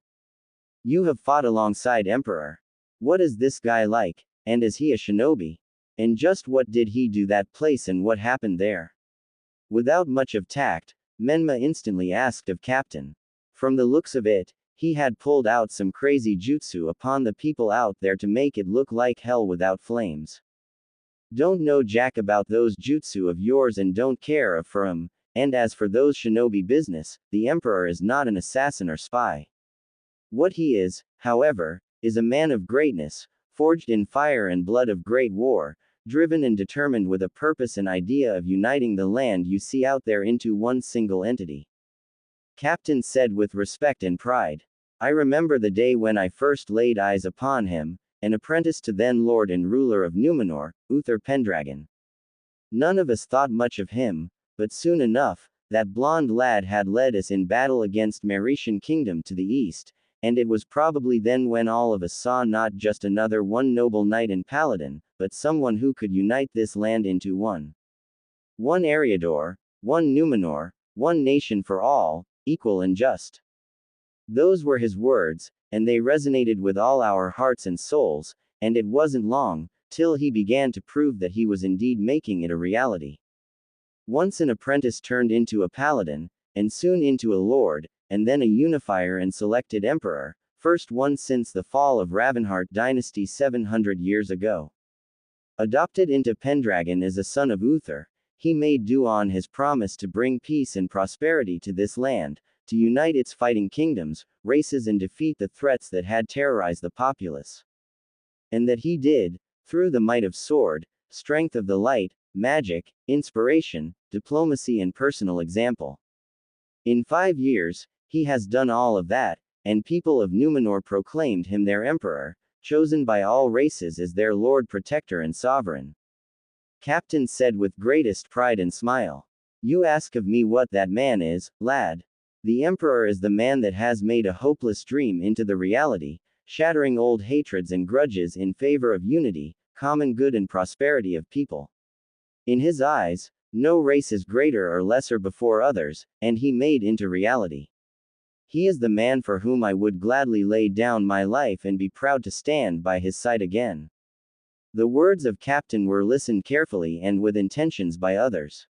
You have fought alongside Emperor. What is this guy like, and is he a shinobi? And just what did he do that place and what happened there? Without much of tact, Menma instantly asked of Captain. From the looks of it, he had pulled out some crazy jutsu upon the people out there to make it look like hell without flames. Don't know jack about those jutsu of yours and don't care for 'em, and as for those shinobi business, the Emperor is not an assassin or spy. What he is, however, is a man of greatness, forged in fire and blood of great war, driven and determined with a purpose and idea of uniting the land you see out there into one single entity. Captain said with respect and pride. I remember the day when I first laid eyes upon him, an apprentice to then Lord and ruler of Numenor, Uther Pendragon. None of us thought much of him, but soon enough, that blonde lad had led us in battle against Mauritian Kingdom to the east, and it was probably then when all of us saw not just another one noble knight and paladin, but someone who could unite this land into one. One Eriador, one Numenor, one nation for all, equal and just. Those were his words, and they resonated with all our hearts and souls, and it wasn't long, till he began to prove that he was indeed making it a reality. Once an apprentice turned into a paladin, and soon into a lord, and then a unifier and selected emperor, first one since the fall of Ravenheart dynasty 700 years ago. Adopted into Pendragon as a son of Uther, he made due on his promise to bring peace and prosperity to this land, to unite its fighting kingdoms, races and defeat the threats that had terrorized the populace. And that he did, through the might of sword, strength of the light, magic, inspiration, diplomacy and personal example. In 5 years, he has done all of that, and people of Numenor proclaimed him their emperor, chosen by all races as their lord protector and sovereign. Captain said with greatest pride and smile. You ask of me what that man is, lad. The emperor is the man that has made a hopeless dream into the reality, shattering old hatreds and grudges in favor of unity, common good and prosperity of people. In his eyes, no race is greater or lesser before others, and he made into reality. He is the man for whom I would gladly lay down my life and be proud to stand by his side again. The words of Captain were listened carefully and with intentions by others.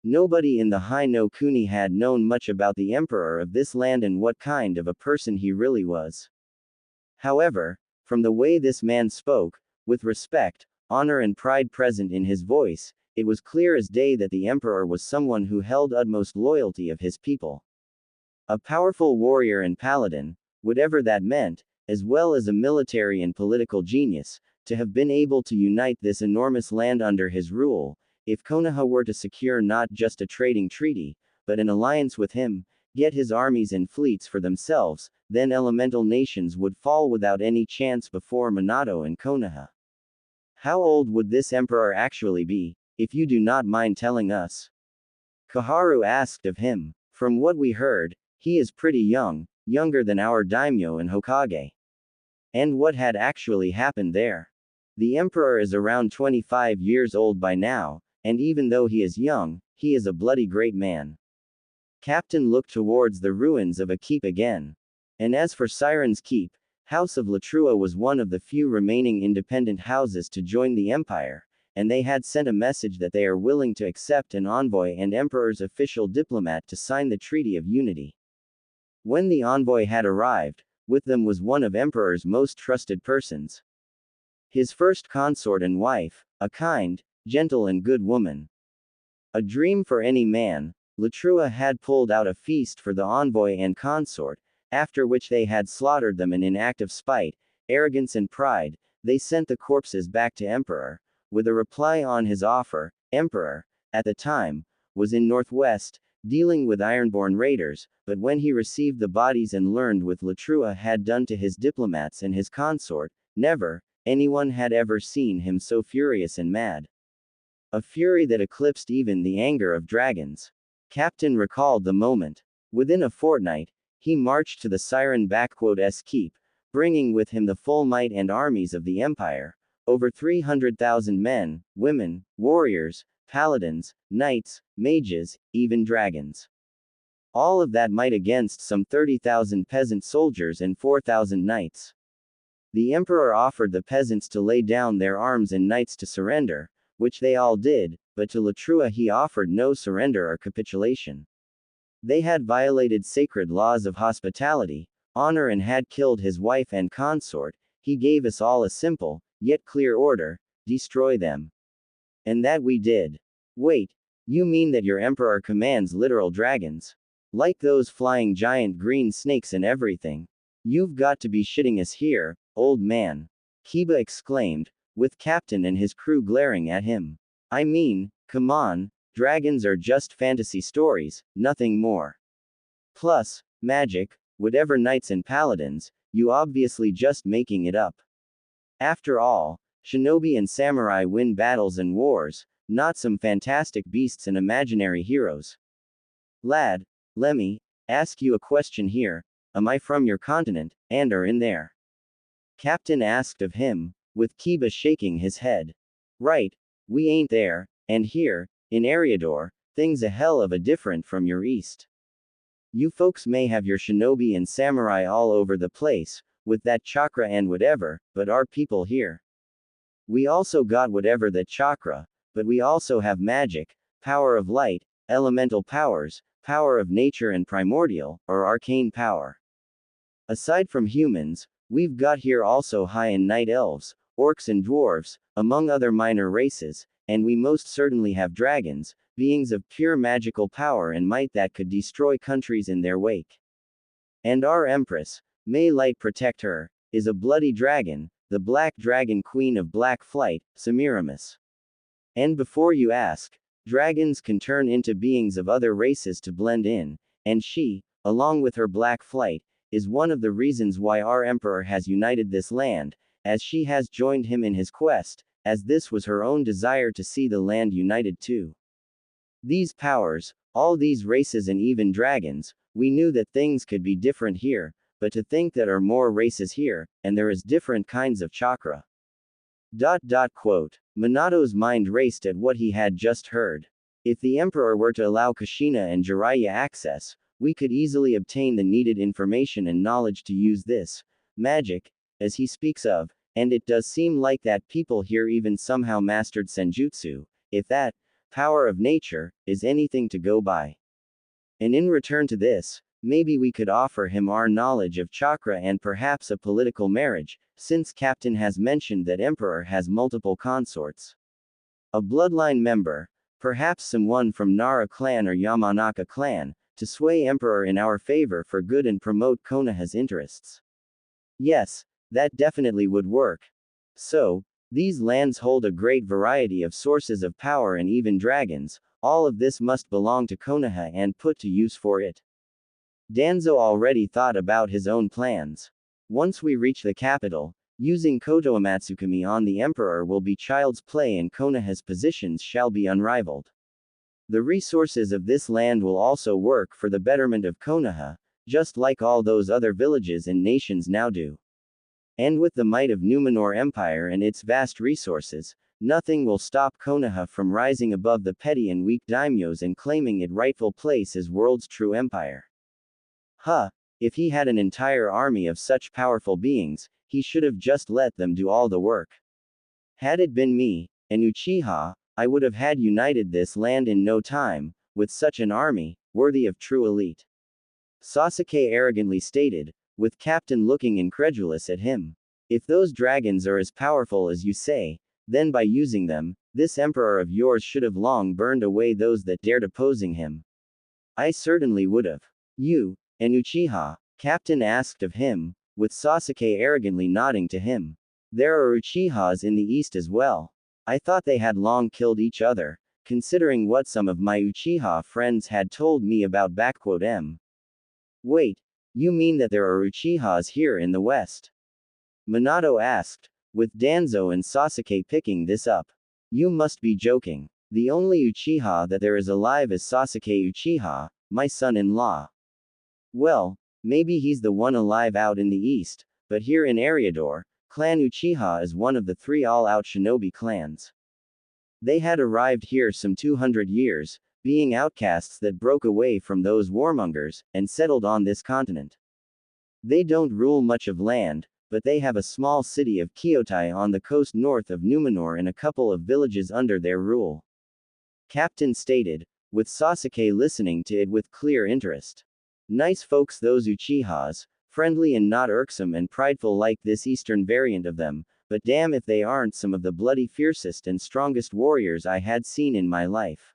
Nobody in the High no Kuni had known much about the emperor of this land and what kind of a person he really was. However, from the way this man spoke, with respect, honor and pride present in his voice, it was clear as day that the emperor was someone who held utmost loyalty of his people. A powerful warrior and paladin, whatever that meant, as well as a military and political genius, to have been able to unite this enormous land under his rule, if Konoha were to secure not just a trading treaty, but an alliance with him, get his armies and fleets for themselves, then elemental nations would fall without any chance before Minato and Konoha. How old would this emperor actually be? if you do not mind telling us. Koharu asked of him. From what we heard, he is pretty young, younger than our daimyo and Hokage. And what had actually happened there? The emperor is around 25 years old by now, and even though he is young, he is a bloody great man. Captain looked towards the ruins of a keep again. And as for Siren's Keep, House of Latrua was one of the few remaining independent houses to join the empire, and they had sent a message that they are willing to accept an envoy and emperor's official diplomat to sign the Treaty of Unity. When the envoy had arrived, with them was one of emperor's most trusted persons. His first consort and wife, a kind, gentle and good woman. A dream for any man, Latrua had pulled out a feast for the envoy and consort, after which they had slaughtered them, and in act of spite, arrogance and pride, they sent the corpses back to emperor, with a reply on his offer. Emperor, at the time, was in Northwest, dealing with Ironborn raiders, but when he received the bodies and learned what Latrua had done to his diplomats and his consort, never, anyone had ever seen him so furious and mad. A fury that eclipsed even the anger of dragons. Captain recalled the moment. Within a fortnight, he marched to the Siren-S keep, bringing with him the full might and armies of the empire, over 300,000 men, women, warriors, paladins, knights, mages, even dragons. All of that might against some 30,000 peasant soldiers and 4,000 knights. The emperor offered the peasants to lay down their arms and knights to surrender, which they all did, but to Latrua he offered no surrender or capitulation. They had violated sacred laws of hospitality, honor, and had killed his wife and consort. He gave us all a simple, yet clear order: destroy them. And that we did. Wait, you mean that your emperor commands literal dragons? Like those flying giant green snakes and everything? You've got to be shitting us here, old man. Kiba exclaimed, with Captain and his crew glaring at him. I mean, come on, dragons are just fantasy stories, nothing more. Plus, magic, whatever knights and paladins, you obviously just making it up. After all, shinobi and samurai win battles and wars, not some fantastic beasts and imaginary heroes. Lad, let me ask you a question here. Am I from your continent, and are in there? Captain asked of him, with Kiba shaking his head. Right, we ain't there, and here, in Eriador, things a hell of a different from your east. You folks may have your shinobi and samurai all over the place, with that chakra and whatever, but our people here. We also got whatever that chakra, but we also have magic, power of light, elemental powers, power of nature and primordial, or arcane power. Aside from humans, we've got here also high and night elves, orcs and dwarves, among other minor races, and we most certainly have dragons, beings of pure magical power and might that could destroy countries in their wake. And our empress, may light protect her, is a bloody dragon, the black dragon queen of black flight, Semiramis. And before you ask, dragons can turn into beings of other races to blend in, and she, along with her black flight, is one of the reasons why our emperor has united this land, as she has joined him in his quest, as this was her own desire to see the land united too. These powers, all these races and even dragons, we knew that things could be different here, but to think that are more races here, and there is different kinds of chakra. Quote. Minato's mind raced at what he had just heard. If the emperor were to allow Kushina and Jiraiya access, we could easily obtain the needed information and knowledge to use this magic, as he speaks of, and it does seem like that people here even somehow mastered senjutsu, if that power of nature is anything to go by. And in return to this, maybe we could offer him our knowledge of chakra and perhaps a political marriage, since Captain has mentioned that Emperor has multiple consorts. A bloodline member, perhaps someone from Nara clan or Yamanaka clan, to sway Emperor in our favor for good and promote Konoha's interests. Yes, that definitely would work. So, these lands hold a great variety of sources of power and even dragons, all of this must belong to Konoha and put to use for it. Danzo already thought about his own plans. Once we reach the capital, Using Koto Amatsukami on the Emperor will be child's play and Konoha's positions shall be unrivaled. The resources of this land will also work for the betterment of Konoha, just like all those other villages and nations now do. And with the might of Numenor Empire and its vast resources, nothing will stop Konoha from rising above the petty and weak daimyos and claiming its rightful place as world's true empire. If he had an entire army of such powerful beings, he should have just let them do all the work. Had it been me, an Uchiha, I would have had united this land in no time, with such an army, worthy of true elite. Sasuke arrogantly stated, with Captain looking incredulous at him. If those dragons are as powerful as you say, then by using them, this emperor of yours should have long burned away those that dared opposing him. I certainly would have. You, an Uchiha? Captain asked of him, with Sasuke arrogantly nodding to him. There are Uchihas in the east as well. I thought they had long killed each other, considering what some of my Uchiha friends had told me about M. Wait, you mean that there are Uchihas here in the west? Minato asked, with Danzo and Sasuke picking this up. You must be joking. The only Uchiha that there is alive is Sasuke Uchiha, my son-in-law. Well, maybe he's the one alive out in the east, but here in Eriador, Clan Uchiha is one of the 3 all-out shinobi clans. They had arrived here some 200 years, being outcasts that broke away from those warmongers, and settled on this continent. They don't rule much of land, but they have a small city of Kyotai on the coast north of Numenor and a couple of villages under their rule. Captain stated, with Sasuke listening to it with clear interest. Nice folks those Uchihas, friendly and not irksome and prideful like this eastern variant of them, but damn if they aren't some of the bloody fiercest and strongest warriors I had seen in my life.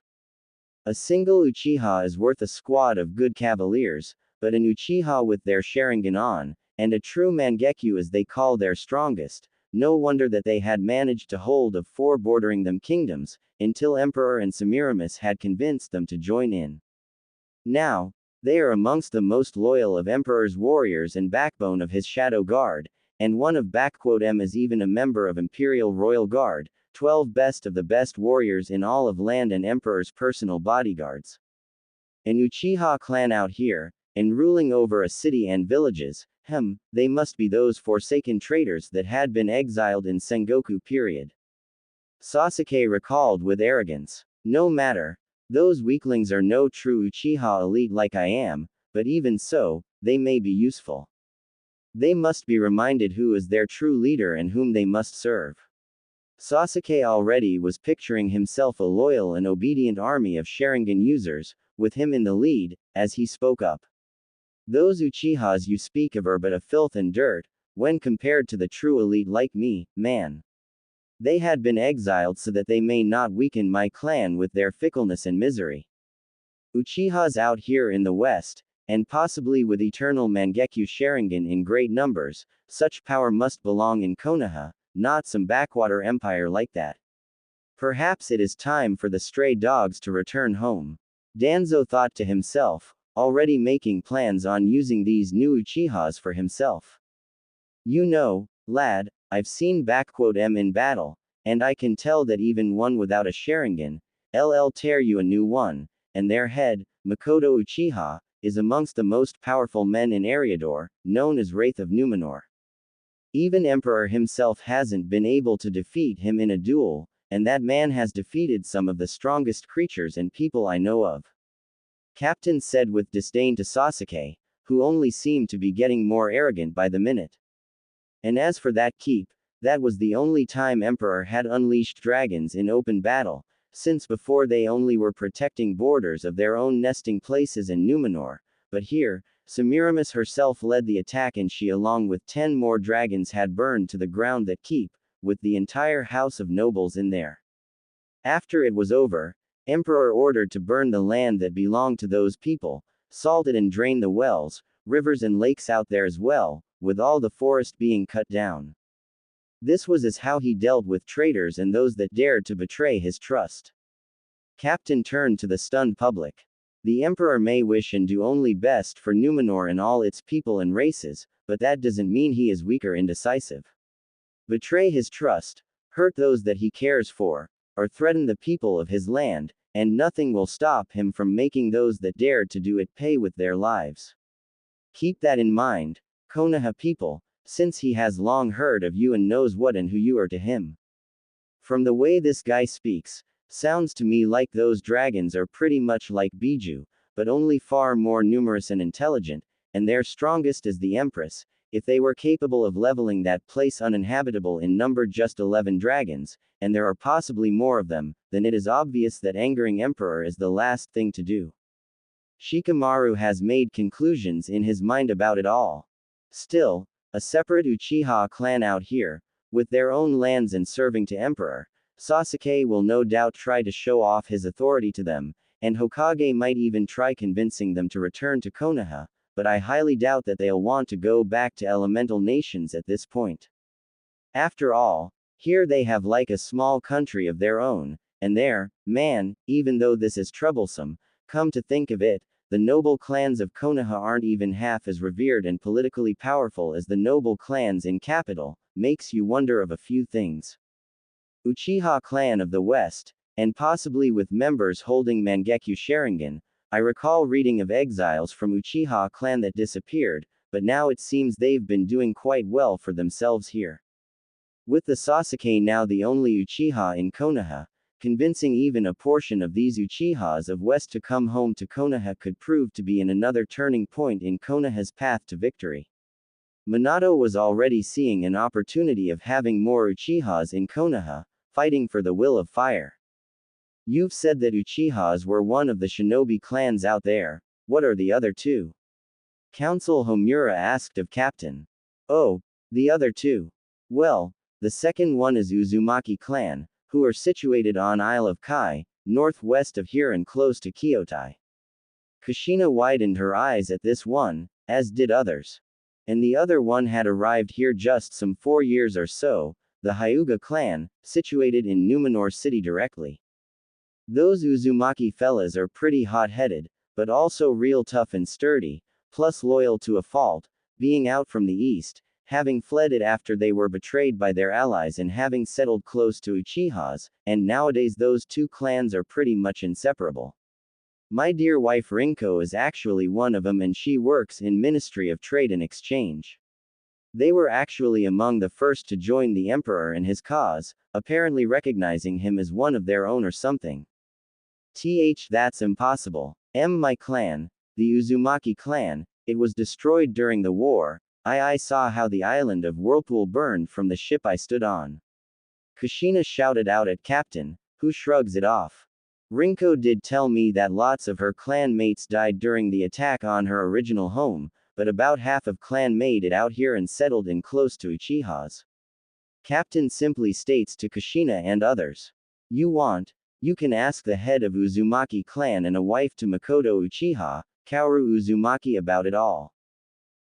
A single Uchiha is worth a squad of good cavaliers, but an Uchiha with their Sharingan on, and a true Mangekyo as they call their strongest, no wonder that they had managed to hold of 4 bordering them kingdoms, until Emperor and Semiramis had convinced them to join in. Now, they are amongst the most loyal of Emperor's warriors and backbone of his Shadow Guard, and one of M is even a member of Imperial Royal Guard, 12 best of the best warriors in all of land and Emperor's personal bodyguards. An Uchiha clan out here, and ruling over a city and villages, they must be those forsaken traitors that had been exiled in Sengoku period. Sasuke recalled with arrogance. No matter. Those weaklings are no true Uchiha elite like I am, but even so, they may be useful. They must be reminded who is their true leader and whom they must serve. Sasuke already was picturing himself a loyal and obedient army of Sharingan users, with him in the lead, as he spoke up. Those Uchihas you speak of are but a filth and dirt, when compared to the true elite like me, man. They had been exiled so that they may not weaken my clan with their fickleness and misery. Uchihas out here in the west, and possibly with eternal Mangekyo Sharingan in great numbers, such power must belong in Konoha, not some backwater empire like that. Perhaps it is time for the stray dogs to return home. Danzo thought to himself, already making plans on using these new Uchihas for himself. You know, lad, I've seen M in battle, and I can tell that even one without a Sharingan, tear you a new one, and their head, Makoto Uchiha, is amongst the most powerful men in Eriador, known as Wraith of Numenor. Even Emperor himself hasn't been able to defeat him in a duel, and that man has defeated some of the strongest creatures and people I know of. Captain said with disdain to Sasuke, who only seemed to be getting more arrogant by the minute. And as for that keep, that was the only time Emperor had unleashed dragons in open battle, since before they only were protecting borders of their own nesting places in Numenor, but here, Semiramis herself led the attack and she along with 10 more dragons had burned to the ground that keep, with the entire house of nobles in there. After it was over, Emperor ordered to burn the land that belonged to those people, salted and drain the wells, rivers and lakes out there as well, with all the forest being cut down. This was as how he dealt with traitors and those that dared to betray his trust. Captain turned to the stunned public. The Emperor may wish and do only best for Numenor and all its people and races, but that doesn't mean he is weak or indecisive. betray his trust, hurt those that he cares for, or threaten the people of his land, and nothing will stop him from making those that dared to do it pay with their lives. Keep that in mind, Konoha people, since he has long heard of you and knows what and who you are to him. From the way this guy speaks, sounds to me like those dragons are pretty much like Biju, but only far more numerous and intelligent, and their strongest is the Empress. If they were capable of leveling that place uninhabitable in number just 11 dragons, and there are possibly more of them, then it is obvious that angering Emperor is the last thing to do. Shikamaru has made conclusions in his mind about it all. Still, a separate Uchiha clan out here, with their own lands and serving to Emperor, Sasuke will no doubt try to show off his authority to them, and Hokage might even try convincing them to return to Konoha, but I highly doubt that they'll want to go back to elemental nations at this point. After all, here they have like a small country of their own, and there, man, even though this is troublesome, come to think of it, the noble clans of Konoha aren't even half as revered and politically powerful as the noble clans in capital, makes you wonder of a few things. Uchiha clan of the West, and possibly with members holding Mangekyo Sharingan, I recall reading of exiles from Uchiha clan that disappeared, but now it seems they've been doing quite well for themselves here. With the Sasuke now the only Uchiha in Konoha, convincing even a portion of these Uchihas of West to come home to Konoha could prove to be another turning point in Konoha's path to victory. Minato was already seeing an opportunity of having more Uchihas in Konoha, fighting for the will of fire. You've said that Uchihas were one of the shinobi clans out there, what are the other two? Council Homura asked of Captain. Oh, the other two. Well, the second one is Uzumaki clan, who are situated on Isle of Kai, northwest of here and close to Kyoto. Kushina widened her eyes at this one, as did others. And the other one had arrived here just some 4 years or so, the Hyuga clan, situated in Numenor City directly. Those Uzumaki fellas are pretty hot-headed, but also real tough and sturdy, plus loyal to a fault, being out from the east, having fled it after they were betrayed by their allies and having settled close to Uchihas, and nowadays those two clans are pretty much inseparable. My dear wife Rinko is actually one of them and she works in Ministry of Trade and Exchange. They were actually among the first to join the Emperor in his cause, apparently recognizing him as one of their own or something. That's impossible. My clan, the Uzumaki clan, it was destroyed during the war. I saw how the island of Whirlpool burned from the ship I stood on. Kushina shouted out at Captain, who shrugs it off. Rinko did tell me that lots of her clan mates died during the attack on her original home, but about half of clan made it out here and settled in close to Uchihas. Captain simply states to Kushina and others. You can ask the head of Uzumaki clan and a wife to Makoto Uchiha, Kaoru Uzumaki about it all.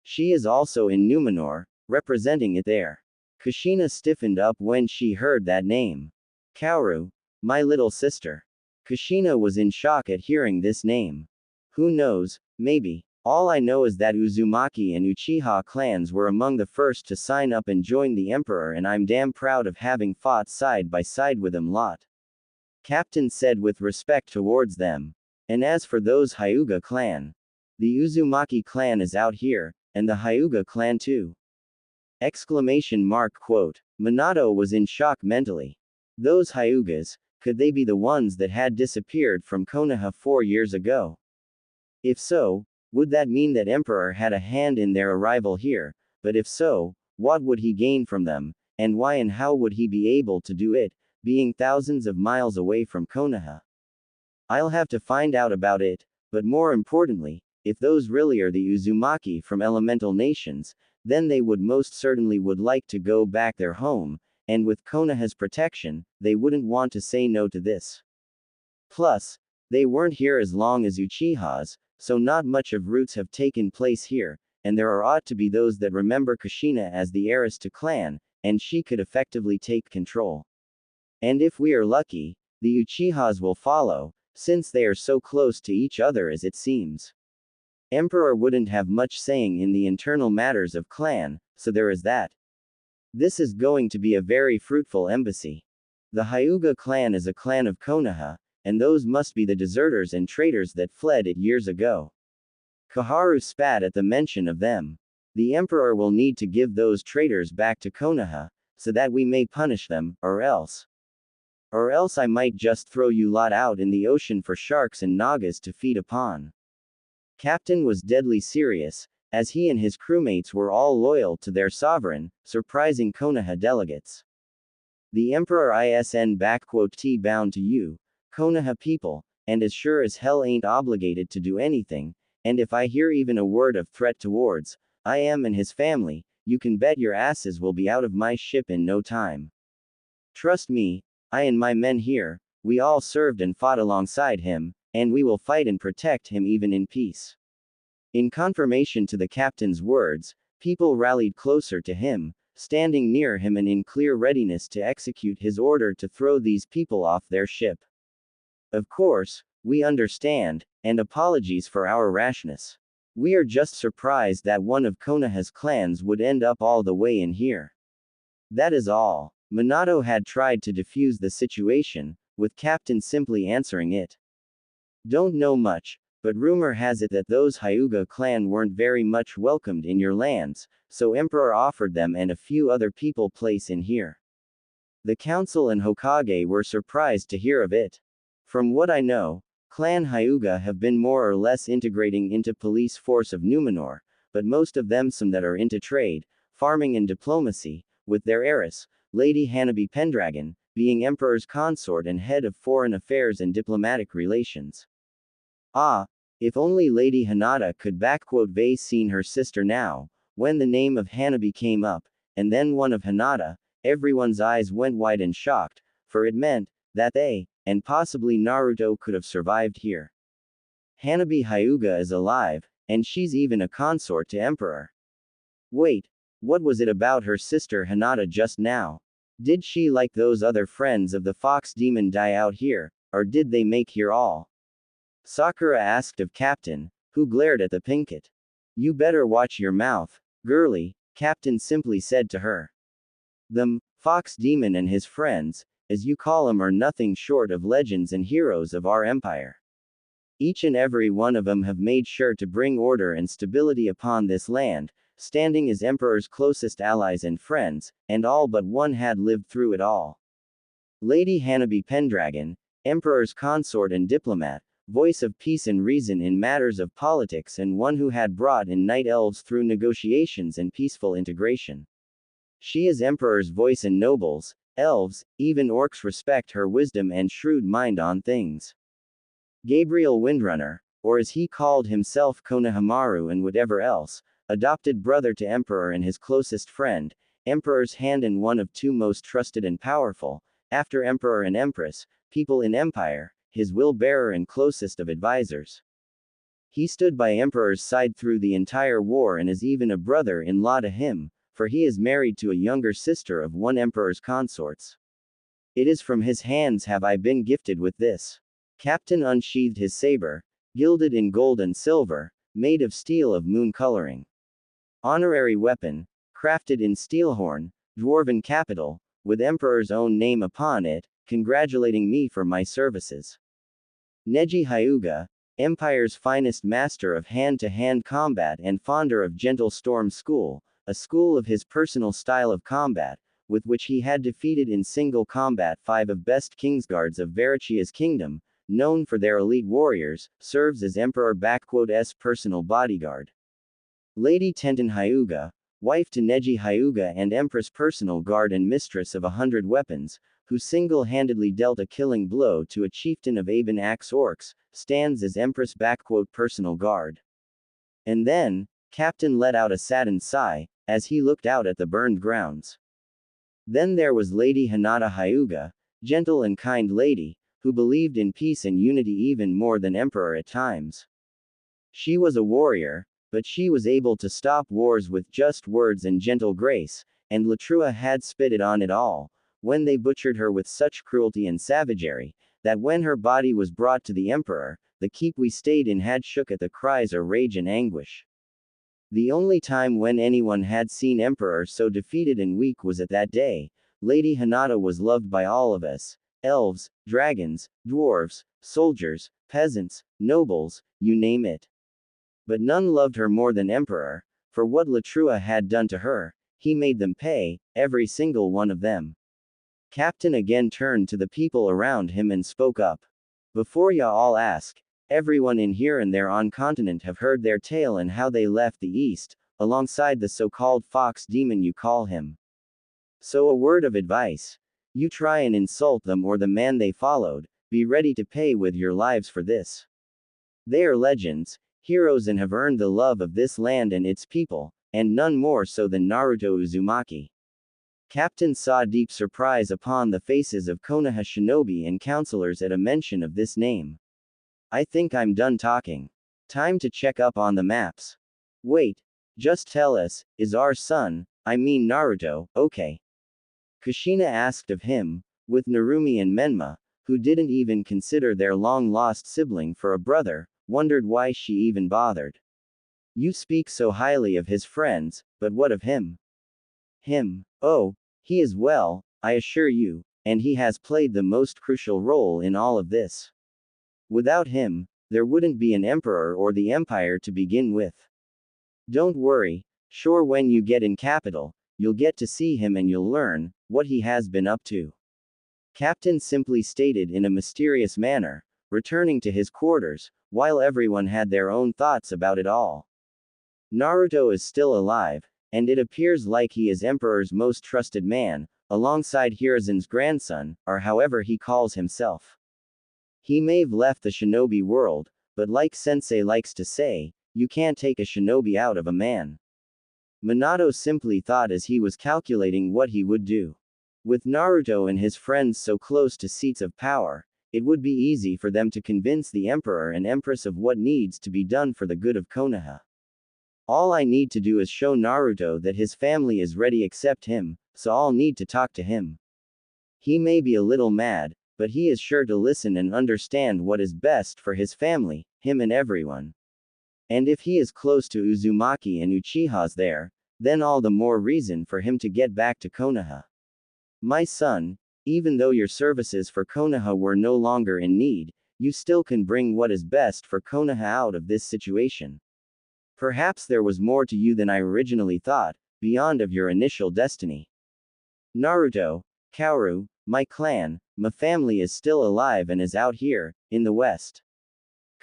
She is also in Numenor, representing it there. Kushina stiffened up when she heard that name. Kaoru, my little sister. Kushina was in shock at hearing this name. Who knows, maybe. All I know is that Uzumaki and Uchiha clans were among the first to sign up and join the Emperor and I'm damn proud of having fought side by side with them lot. Captain said with respect towards them. And as for those Hyuga clan. The Uzumaki clan is out here, and the Hyuga clan too. Quote. Minato was in shock mentally. Those Hyugas, could they be the ones that had disappeared from Konoha 4 years ago? If so, would that mean that Emperor had a hand in their arrival here, but if so, what would he gain from them, and why and how would he be able to do it, being thousands of miles away from Konoha? I'll have to find out about it, but more importantly, if those really are the Uzumaki from elemental nations, then they would most certainly would like to go back their home, and with Konoha's protection, they wouldn't want to say no to this. Plus, they weren't here as long as Uchihas, so not much of roots have taken place here, and there ought to be those that remember Kushina as the heiress to clan, and she could effectively take control. And if we are lucky, the Uchihas will follow, since they are so close to each other as it seems. Emperor wouldn't have much saying in the internal matters of clan, so there is that. This is going to be a very fruitful embassy. The Hyuga clan is a clan of Konoha, and those must be the deserters and traitors that fled it years ago. Koharu spat at the mention of them. The emperor will need to give those traitors back to Konoha, so that we may punish them, or else I might just throw you lot out in the ocean for sharks and nagas to feed upon. Captain was deadly serious, as he and his crewmates were all loyal to their sovereign, surprising Konoha delegates. The Emperor isn T bound to you, Konoha people, and as sure as hell ain't obligated to do anything, and if I hear even a word of threat towards I am and his family, you can bet your asses will be out of my ship in no time. Trust me, I and my men here, we all served and fought alongside him, and we will fight and protect him even in peace. In confirmation to the captain's words, people rallied closer to him, standing near him and in clear readiness to execute his order to throw these people off their ship. Of course, we understand, and apologies for our rashness. We are just surprised that one of Konoha's clans would end up all the way in here. That is all. Minato had tried to defuse the situation, with Captain simply answering it. Don't know much, but rumor has it that those Hyuga clan weren't very much welcomed in your lands, so Emperor offered them and a few other people place in here. The council and Hokage were surprised to hear of it. From what I know, Clan Hyuga have been more or less integrating into police force of Numenor, but most of them some that are into trade, farming and diplomacy, with their heiress, Lady Hanabi Pendragon, being Emperor's consort and head of foreign affairs and diplomatic relations. Ah, if only Lady Hinata could vase seen her sister now, when the name of Hanabi came up, and then one of Hinata, everyone's eyes went wide and shocked, for it meant that they, and possibly Naruto could have survived here. Hanabi Hyuga is alive, and she's even a consort to Emperor. Wait, what was it about her sister Hinata just now? Did she like those other friends of the fox demon die out here, or did they make here all? Sakura asked of Captain, who glared at the Pinkett. You better watch your mouth, girlie, Captain simply said to her. The fox demon and his friends, as you call 'em, are nothing short of legends and heroes of our empire. Each and every one of 'em have made sure to bring order and stability upon this land, standing as Emperor's closest allies and friends, and all but one had lived through it all. Lady Hanabi Pendragon, Emperor's consort and diplomat, voice of peace and reason in matters of politics and one who had brought in night elves through negotiations and peaceful integration. She is Emperor's voice and nobles, elves, even orcs respect her wisdom and shrewd mind on things. Gabriel Windrunner, or as he called himself Konohamaru and whatever else, adopted brother to Emperor and his closest friend, Emperor's hand and one of two most trusted and powerful, after Emperor and Empress, people in Empire, his will-bearer and closest of advisors. He stood by Emperor's side through the entire war and is even a brother-in-law to him, for he is married to a younger sister of one Emperor's consorts. It is from his hands have I been gifted with this. Captain unsheathed his saber, gilded in gold and silver, made of steel of moon coloring. Honorary weapon, crafted in steelhorn, dwarven capital, with Emperor's own name upon it, congratulating me for my services. Neji Hyuga, Empire's finest master of hand-to-hand combat and founder of Gentle Storm School, a school of his personal style of combat, with which he had defeated in single combat 5 of best Kingsguards of Varichia's kingdom, known for their elite warriors, serves as Emperor's personal bodyguard. Lady Tenten Hyuga, wife to Neji Hyuga and Empress personal guard and mistress of 100 weapons, who single-handedly dealt a killing blow to a chieftain of Aben Axe Orcs, stands as Empress personal guard. And then, Captain let out a saddened sigh, as he looked out at the burned grounds. Then there was Lady Hinata Hyuga, gentle and kind lady, who believed in peace and unity even more than Emperor at times. She was a warrior, but she was able to stop wars with just words and gentle grace, and Latrua had spitted on it all, when they butchered her with such cruelty and savagery, that when her body was brought to the Emperor, the keep we stayed in had shook at the cries of rage and anguish. The only time when anyone had seen Emperor so defeated and weak was at that day. Lady Hinata was loved by all of us. Elves, dragons, dwarves, soldiers, peasants, nobles, you name it. But none loved her more than Emperor. For what Latrua had done to her, he made them pay, every single one of them. Captain again turned to the people around him and spoke up. Before ya all ask, everyone in here and there on continent have heard their tale and how they left the east, alongside the so-called fox demon you call him. So a word of advice. You try and insult them or the man they followed, be ready to pay with your lives for this. They are legends, heroes and have earned the love of this land and its people, and none more so than Naruto Uzumaki. Captain saw deep surprise upon the faces of Konoha shinobi and counselors at a mention of this name. I think I'm done talking. Time to check up on the maps. Wait. Just tell us, is our son, I mean Naruto, okay? Kushina asked of him, with Narumi and Menma, who didn't even consider their long-lost sibling for a brother, wondered why she even bothered. You speak so highly of his friends, but what of him? Him. Oh, he is well, I assure you, and he has played the most crucial role in all of this. Without him, there wouldn't be an emperor or the empire to begin with. Don't worry, sure when you get in capital, you'll get to see him and you'll learn what he has been up to. Captain simply stated in a mysterious manner, returning to his quarters, while everyone had their own thoughts about it all. Naruto is still alive, and it appears like he is Emperor's most trusted man, alongside Hiruzen's grandson, or however he calls himself. He may've left the shinobi world, but like Sensei likes to say, you can't take a shinobi out of a man. Minato simply thought as he was calculating what he would do. With Naruto and his friends so close to seats of power, it would be easy for them to convince the Emperor and Empress of what needs to be done for the good of Konoha. All I need to do is show Naruto that his family is ready to accept him, so I'll need to talk to him. He may be a little mad, but he is sure to listen and understand what is best for his family, him and everyone. And if he is close to Uzumaki and Uchihas there, then all the more reason for him to get back to Konoha. My son, even though your services for Konoha were no longer in need, you still can bring what is best for Konoha out of this situation. Perhaps there was more to you than I originally thought, beyond of your initial destiny. Naruto, Kaoru, my clan, my family is still alive and is out here, in the west.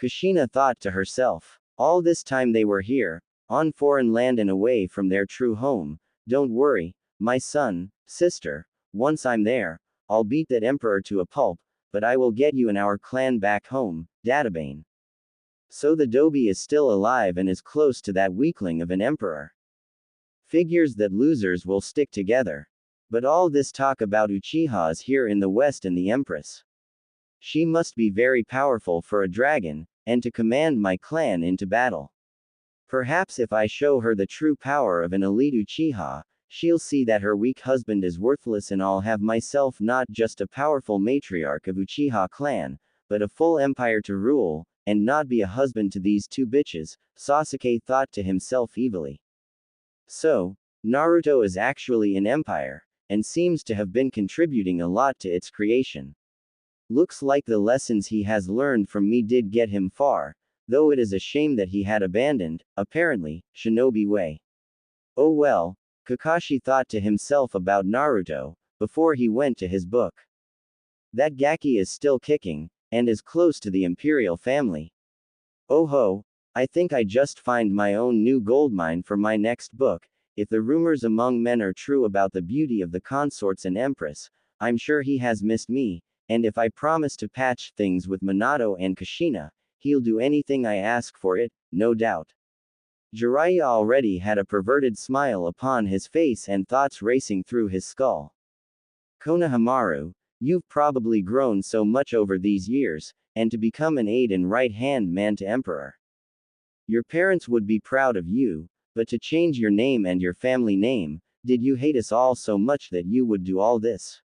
Kushina thought to herself. All this time they were here, on foreign land and away from their true home. Don't worry, my son, sister, once I'm there, I'll beat that emperor to a pulp, but I will get you and our clan back home, Databane. So the Dobi is still alive and is close to that weakling of an emperor. Figures that losers will stick together. But all this talk about Uchihas here in the west and the Empress. She must be very powerful for a dragon, and to command my clan into battle. Perhaps if I show her the true power of an elite Uchiha, she'll see that her weak husband is worthless and I'll have myself not just a powerful matriarch of Uchiha clan, but a full empire to rule, and not be a husband to these two bitches, Sasuke thought to himself evilly. So, Naruto is actually an empire, and seems to have been contributing a lot to its creation. Looks like the lessons he has learned from me did get him far, though it is a shame that he had abandoned, apparently, shinobi way. Oh well, Kakashi thought to himself about Naruto, before he went to his book. That Gaki is still kicking, and is close to the imperial family. Oh ho, I think I just find my own new goldmine for my next book. If the rumors among men are true about the beauty of the consorts and empress, I'm sure he has missed me, and if I promise to patch things with Minato and Kushina, he'll do anything I ask for it, no doubt. Jiraiya already had a perverted smile upon his face and thoughts racing through his skull. Konohamaru, you've probably grown so much over these years, and to become an aide and right-hand man to Emperor. Your parents would be proud of you, but to change your name and your family name, did you hate us all so much that you would do all this?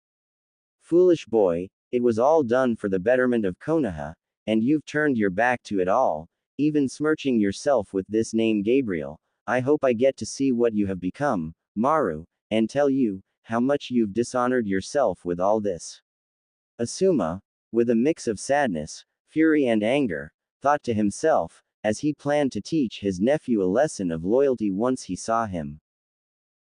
Foolish boy, it was all done for the betterment of Konoha, and you've turned your back to it all, even smirching yourself with this name Gabriel, I hope I get to see what you have become, Maru, and tell you how much you've dishonored yourself with all this. Asuma, with a mix of sadness, fury, and anger, thought to himself, as he planned to teach his nephew a lesson of loyalty once he saw him.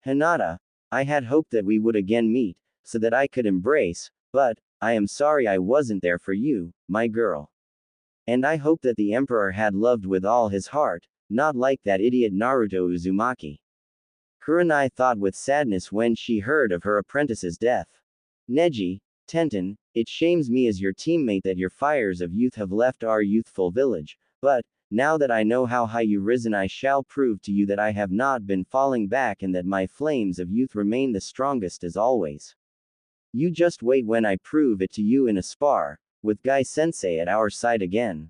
Hinata, I had hoped that we would again meet, so that I could embrace, but I am sorry I wasn't there for you, my girl. And I hope that the Emperor had loved with all his heart, not like that idiot Naruto Uzumaki. Kurenai thought with sadness when she heard of her apprentice's death. Neji, Tenten, it shames me as your teammate that your fires of youth have left our youthful village, but, now that I know how high you risen, I shall prove to you that I have not been falling back and that my flames of youth remain the strongest as always. You just wait when I prove it to you in a spar, with Guy Sensei at our side again.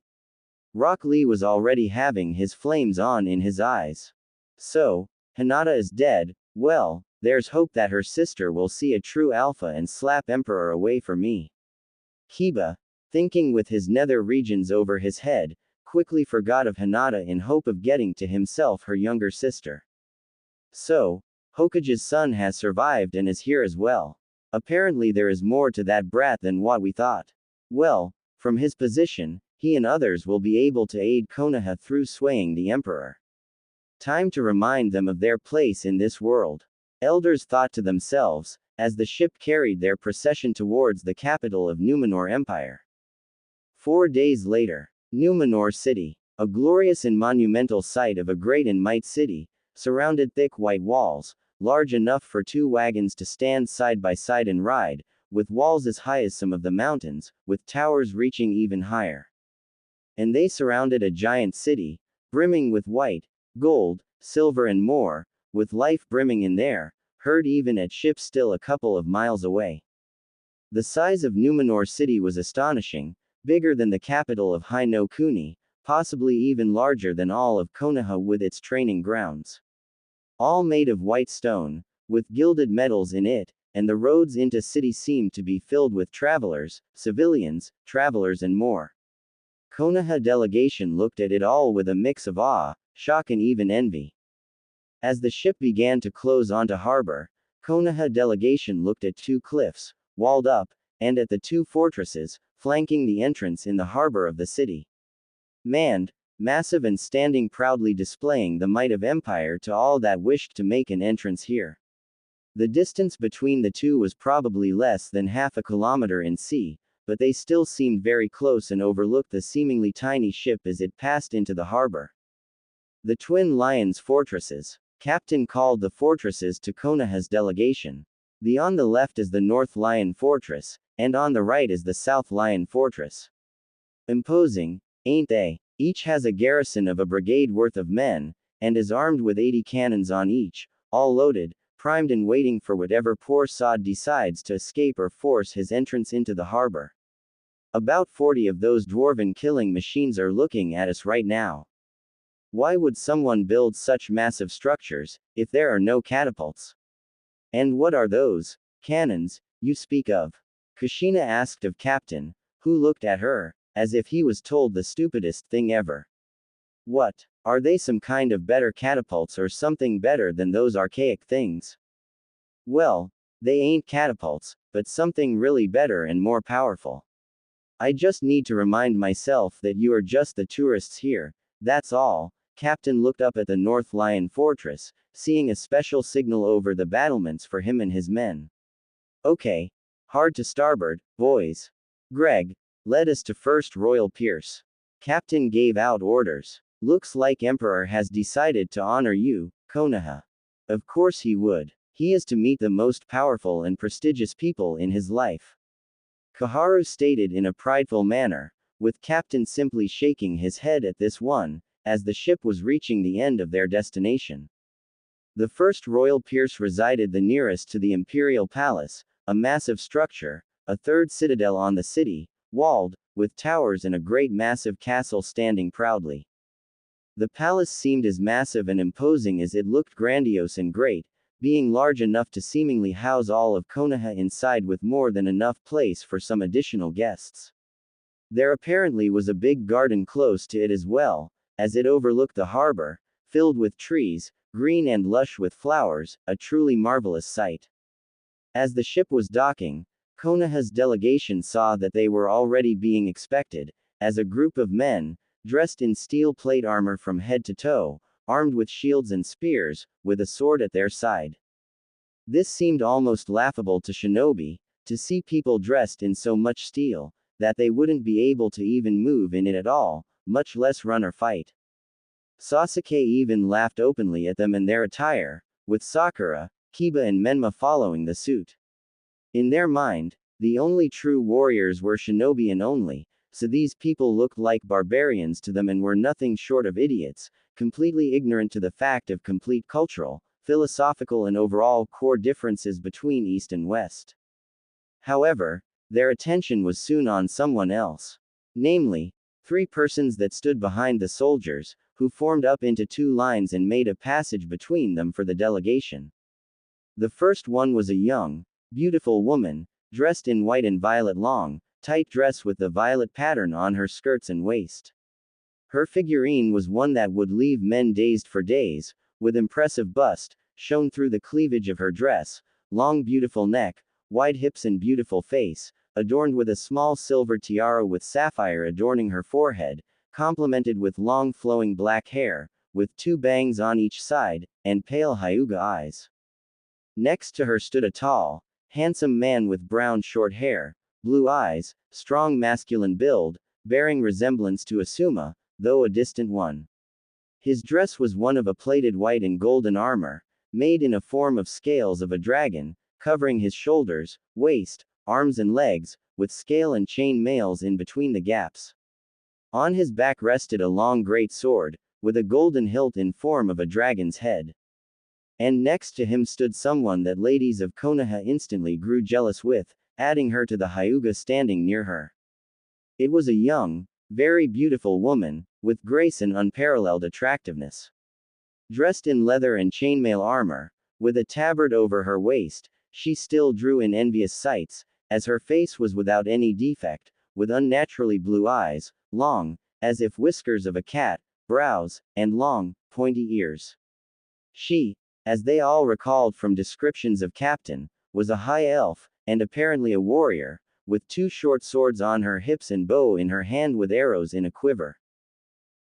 Rock Lee was already having his flames on in his eyes. So, Hinata is dead, well, there's hope that her sister will see a true alpha and slap Emperor away for me. Kiba, thinking with his nether regions over his head, quickly forgot of Hinata in hope of getting to himself her younger sister. So, Hokage's son has survived and is here as well. Apparently there is more to that brat than what we thought. Well, from his position, he and others will be able to aid Konoha through swaying the Emperor. Time to remind them of their place in this world. Elders thought to themselves, as the ship carried their procession towards the capital of Numenor Empire. 4 days later, Numenor City, a glorious and monumental site of a great and might city, surrounded thick white walls, large enough for 2 wagons to stand side by side and ride, with walls as high as some of the mountains, with towers reaching even higher. And they surrounded a giant city, brimming with white, gold, silver and more, with life brimming in there, heard even at ships still a couple of miles away. The size of Numenor City was astonishing, bigger than the capital of Hai no Kuni, possibly even larger than all of Konoha with its training grounds. All made of white stone, with gilded metals in it, and the roads into city seemed to be filled with travelers, civilians, travelers and more. Konoha delegation looked at it all with a mix of awe, shock and even envy. As the ship began to close onto harbor, Konoha delegation looked at 2 cliffs, walled up, and at the 2 fortresses, flanking the entrance in the harbor of the city. Manned, massive and standing proudly displaying the might of empire to all that wished to make an entrance here. The distance between the 2 was probably less than half a kilometer in sea, but they still seemed very close and overlooked the seemingly tiny ship as it passed into the harbor. The Twin Lions Fortresses. Captain called the fortresses to Konoha's delegation. The on the left is the North Lion Fortress, and on the right is the South Lion Fortress. Imposing, ain't they? Each has a garrison of a brigade worth of men, and is armed with 80 cannons on each, all loaded, primed and waiting for whatever poor sod decides to escape or force his entrance into the harbor. About 40 of those dwarven killing machines are looking at us right now. Why would someone build such massive structures, if there are no catapults? And what are those cannons you speak of? Kushina asked of Captain, who looked at her, as if he was told the stupidest thing ever. What? Are they some kind of better catapults or something better than those archaic things? Well, they ain't catapults, but something really better and more powerful. I just need to remind myself that you are just the tourists here, that's all. Captain looked up at the North Lion Fortress, seeing a special signal over the battlements for him and his men. Okay. Hard to starboard, boys. Greg, led us to First Royal Pierce. Captain gave out orders. Looks like Emperor has decided to honor you, Konoha. Of course he would. He is to meet the most powerful and prestigious people in his life. Kaharu stated in a prideful manner, with Captain simply shaking his head at this one, as the ship was reaching the end of their destination. The First Royal Pierce resided the nearest to the Imperial Palace, a massive structure, a third citadel on the city, walled, with towers and a great massive castle standing proudly. The palace seemed as massive and imposing as it looked grandiose and great, being large enough to seemingly house all of Konoha inside with more than enough place for some additional guests. There apparently was a big garden close to it as well, as it overlooked the harbor, filled with trees, green and lush with flowers, a truly marvelous sight. As the ship was docking, Konoha's delegation saw that they were already being expected, as a group of men, dressed in steel plate armor from head to toe, armed with shields and spears, with a sword at their side. This seemed almost laughable to shinobi, to see people dressed in so much steel, that they wouldn't be able to even move in it at all, much less run or fight. Sasuke even laughed openly at them and their attire, with Sakura, Kiba and Menma following the suit. In their mind, the only true warriors were shinobi and only, so these people looked like barbarians to them and were nothing short of idiots, completely ignorant to the fact of complete cultural, philosophical and overall core differences between East and West. However, their attention was soon on someone else. Namely, three persons that stood behind the soldiers, who formed up into two lines and made a passage between them for the delegation. The first one was a young, beautiful woman, dressed in white and violet long, tight dress with the violet pattern on her skirts and waist. Her figurine was one that would leave men dazed for days, with impressive bust, shown through the cleavage of her dress, long beautiful neck, wide hips and beautiful face, adorned with a small silver tiara with sapphire adorning her forehead, complemented with long flowing black hair, with two bangs on each side, and pale Hyuga eyes. Next to her stood a tall, handsome man with brown short hair, blue eyes, strong masculine build, bearing resemblance to Asuma, though a distant one. His dress was one of a plated white and golden armor, made in a form of scales of a dragon, covering his shoulders, waist, arms and legs, with scale and chain mails in between the gaps. On his back rested a long great sword, with a golden hilt in form of a dragon's head. And next to him stood someone that ladies of Konoha instantly grew jealous with, adding her to the Hyuga standing near her. It was a young, very beautiful woman, with grace and unparalleled attractiveness. Dressed in leather and chainmail armor, with a tabard over her waist, she still drew in envious sights, as her face was without any defect, with unnaturally blue eyes, long, as if whiskers of a cat, brows, and long, pointy ears. She, as they all recalled from descriptions of Captain, was a high elf, and apparently a warrior, with two short swords on her hips and bow in her hand with arrows in a quiver.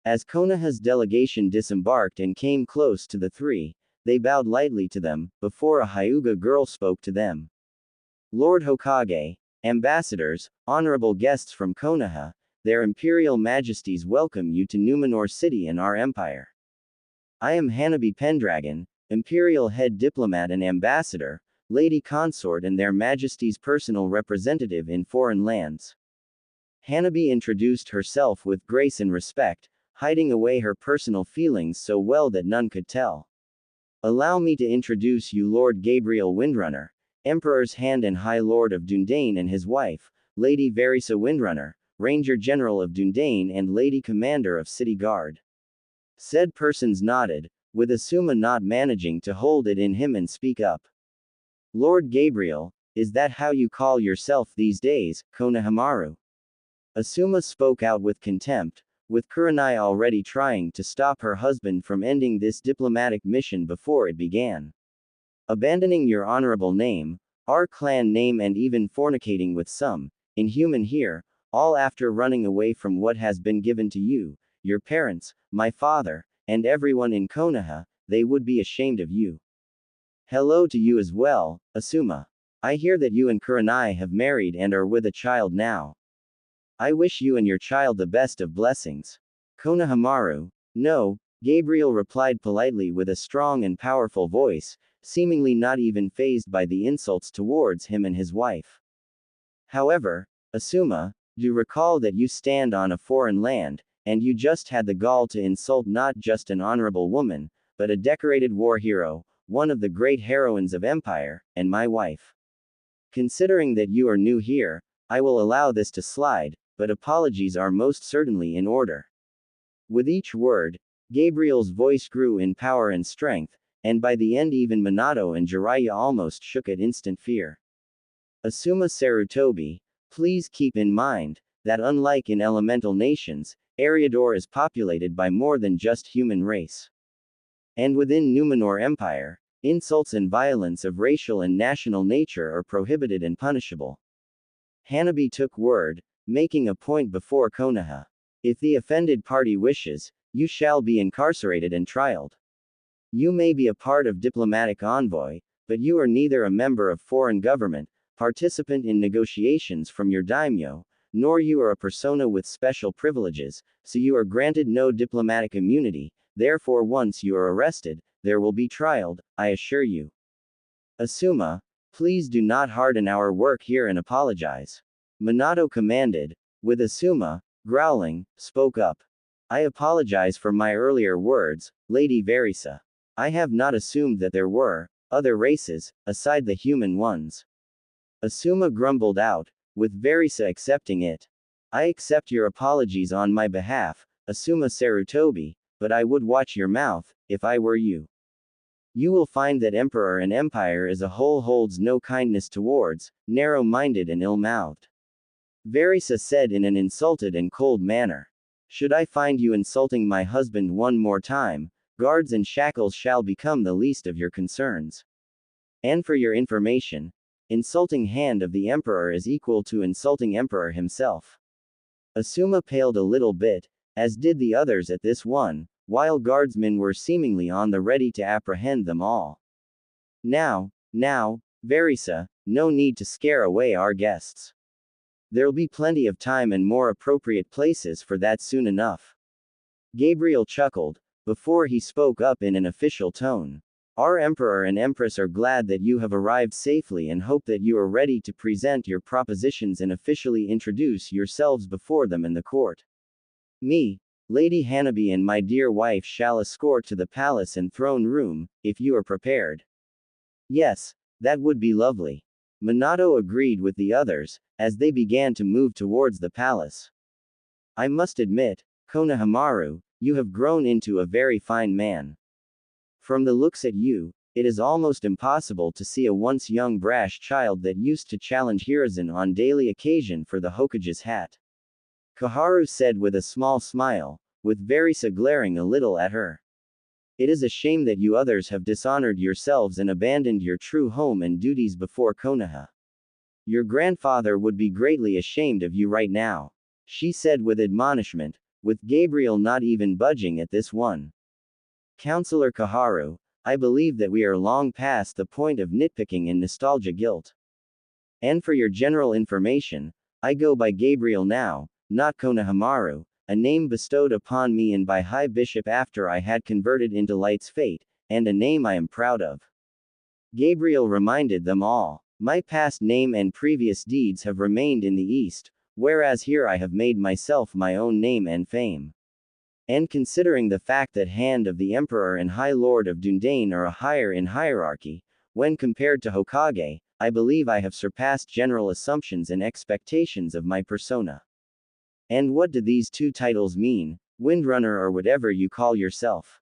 As Konoha's delegation disembarked and came close to the three, they bowed lightly to them, before a Hyuga girl spoke to them. Lord Hokage, ambassadors, honorable guests from Konoha, their imperial majesties welcome you to Numenor City and our empire. I am Hanabi Pendragon, imperial head diplomat and ambassador, lady consort and their majesties' personal representative in foreign lands. Hanabi introduced herself with grace and respect, hiding away her personal feelings so well that none could tell. Allow me to introduce you Lord Gabriel Windrunner, Emperor's Hand and High Lord of Dundane and his wife, Lady Verisa Windrunner, Ranger General of Dundane and Lady Commander of City Guard. Said persons nodded, with Asuma not managing to hold it in him and speak up. Lord Gabriel, is that how you call yourself these days, Konohamaru? Asuma spoke out with contempt, with Kurenai already trying to stop her husband from ending this diplomatic mission before it began. Abandoning your honorable name, our clan name and even fornicating with some, inhuman here, all after running away from what has been given to you, your parents, my father, and everyone in Konoha, they would be ashamed of you. Hello to you as well, Asuma. I hear that you and Kurenai have married and are with a child now. I wish you and your child the best of blessings. Konohamaru, no, Gabriel replied politely with a strong and powerful voice, seemingly not even fazed by the insults towards him and his wife. However, Asuma, do recall that you stand on a foreign land, and you just had the gall to insult not just an honorable woman, but a decorated war hero, one of the great heroines of Empire, and my wife. Considering that you are new here, I will allow this to slide, but apologies are most certainly in order. With each word, Gabriel's voice grew in power and strength, and by the end even Minato and Jiraiya almost shook at instant fear. Asuma Sarutobi, please keep in mind, that unlike in elemental nations, Eriador is populated by more than just human race. And within Numenor Empire, insults and violence of racial and national nature are prohibited and punishable. Hanabi took word, making a point before Konoha. If the offended party wishes, you shall be incarcerated and trialed. You may be a part of diplomatic envoy, but you are neither a member of foreign government, participant in negotiations from your daimyo, nor you are a persona with special privileges, so you are granted no diplomatic immunity. Therefore once you are arrested, there will be trialed, I assure you. Asuma, please do not harden our work here and apologize. Minato commanded, with Asuma, growling, spoke up. I apologize for my earlier words, Lady Verisa. I have not assumed that there were other races, aside the human ones. Asuma grumbled out, with Verisa accepting it. I accept your apologies on my behalf, Asuma Sarutobi, but I would watch your mouth, if I were you. You will find that emperor and empire as a whole holds no kindness towards, narrow-minded and ill-mouthed. Verisa said in an insulted and cold manner. Should I find you insulting my husband one more time, guards and shackles shall become the least of your concerns. And for your information, insulting hand of the emperor is equal to insulting emperor himself. Asuma paled a little bit, as did the others at this one, while guardsmen were seemingly on the ready to apprehend them all. Now, Verisa, no need to scare away our guests. There'll be plenty of time and more appropriate places for that soon enough. Gabriel chuckled, before he spoke up in an official tone. Our emperor and empress are glad that you have arrived safely and hope that you are ready to present your propositions and officially introduce yourselves before them in the court. Me, Lady Hanabi and my dear wife shall escort to the palace and throne room, if you are prepared. Yes, that would be lovely. Minato agreed with the others, as they began to move towards the palace. I must admit, Konohamaru, you have grown into a very fine man. From the looks at you, it is almost impossible to see a once young brash child that used to challenge Hiruzen on daily occasion for the Hokage's hat. Koharu said with a small smile, with Verisa glaring a little at her. It is a shame that you others have dishonored yourselves and abandoned your true home and duties before Konoha. Your grandfather would be greatly ashamed of you right now, she said with admonishment, with Gabriel not even budging at this one. Counselor Koharu, I believe that we are long past the point of nitpicking and nostalgia guilt. And for your general information, I go by Gabriel now, not Konohamaru, a name bestowed upon me and by High Bishop after I had converted into Light's fate, and a name I am proud of. Gabriel reminded them all. My past name and previous deeds have remained in the East, whereas here I have made myself my own name and fame. And considering the fact that Hand of the Emperor and High Lord of Dundane are a higher in hierarchy, when compared to Hokage, I believe I have surpassed general assumptions and expectations of my persona. And what do these two titles mean, Windrunner or whatever you call yourself?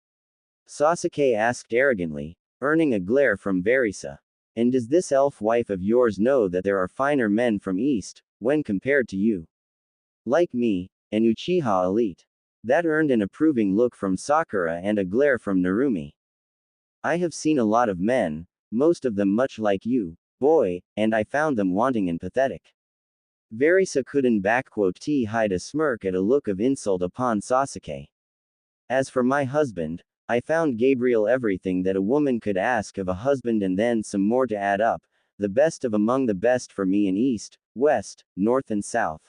Sasuke asked arrogantly, earning a glare from Verisa. And does this elf wife of yours know that there are finer men from East, when compared to you? Like me, an Uchiha elite. That earned an approving look from Sakura and a glare from Narumi. I have seen a lot of men, most of them much like you, boy, and I found them wanting and pathetic. Verisa couldn't hide a smirk at a look of insult upon Sasuke. As for my husband, I found Gabriel everything that a woman could ask of a husband and then some more to add up, the best of among the best for me in East, West, North and South.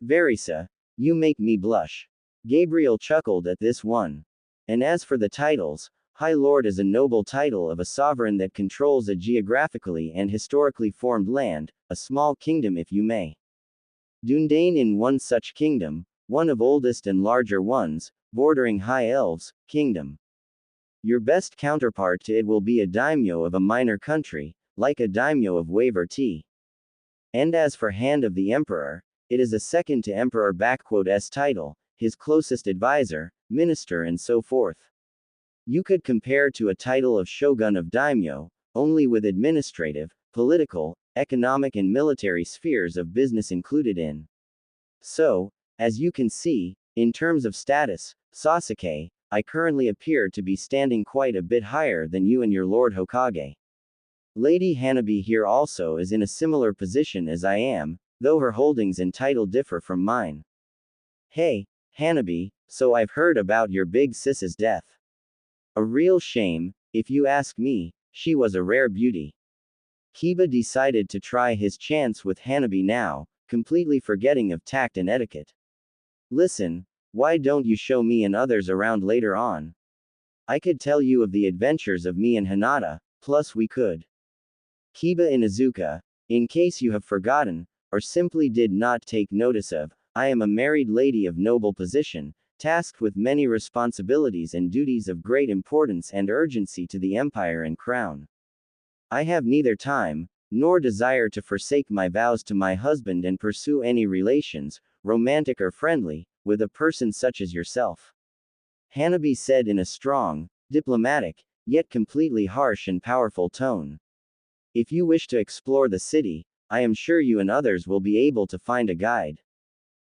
Verisa, you make me blush. Gabriel chuckled at this one. And as for the titles, High Lord is a noble title of a sovereign that controls a geographically and historically formed land, a small kingdom if you may. Dundane in one such kingdom, one of oldest and larger ones, bordering High Elves, kingdom. Your best counterpart to it will be a daimyo of a minor country, like a daimyo of Waver T. And as for Hand of the Emperor, it is a second to Emperor S title, his closest advisor, minister and so forth. You could compare to a title of Shogun of Daimyo, only with administrative, political, economic and military spheres of business included in. So, as you can see, in terms of status, Sasuke, I currently appear to be standing quite a bit higher than you and your Lord Hokage. Lady Hanabi here also is in a similar position as I am, though her holdings and title differ from mine. Hey, Hanabi, so I've heard about your big sis's death. A real shame, if you ask me, she was a rare beauty. Kiba decided to try his chance with Hanabi now, completely forgetting of tact and etiquette. Listen, why don't you show me and others around later on? I could tell you of the adventures of me and Hinata, plus we could. Kiba Inuzuka, in case you have forgotten, or simply did not take notice of, I am a married lady of noble position, tasked with many responsibilities and duties of great importance and urgency to the empire and crown. I have neither time, nor desire to forsake my vows to my husband and pursue any relations, romantic or friendly, with a person such as yourself. Hanabi said in a strong, diplomatic, yet completely harsh and powerful tone. If you wish to explore the city, I am sure you and others will be able to find a guide.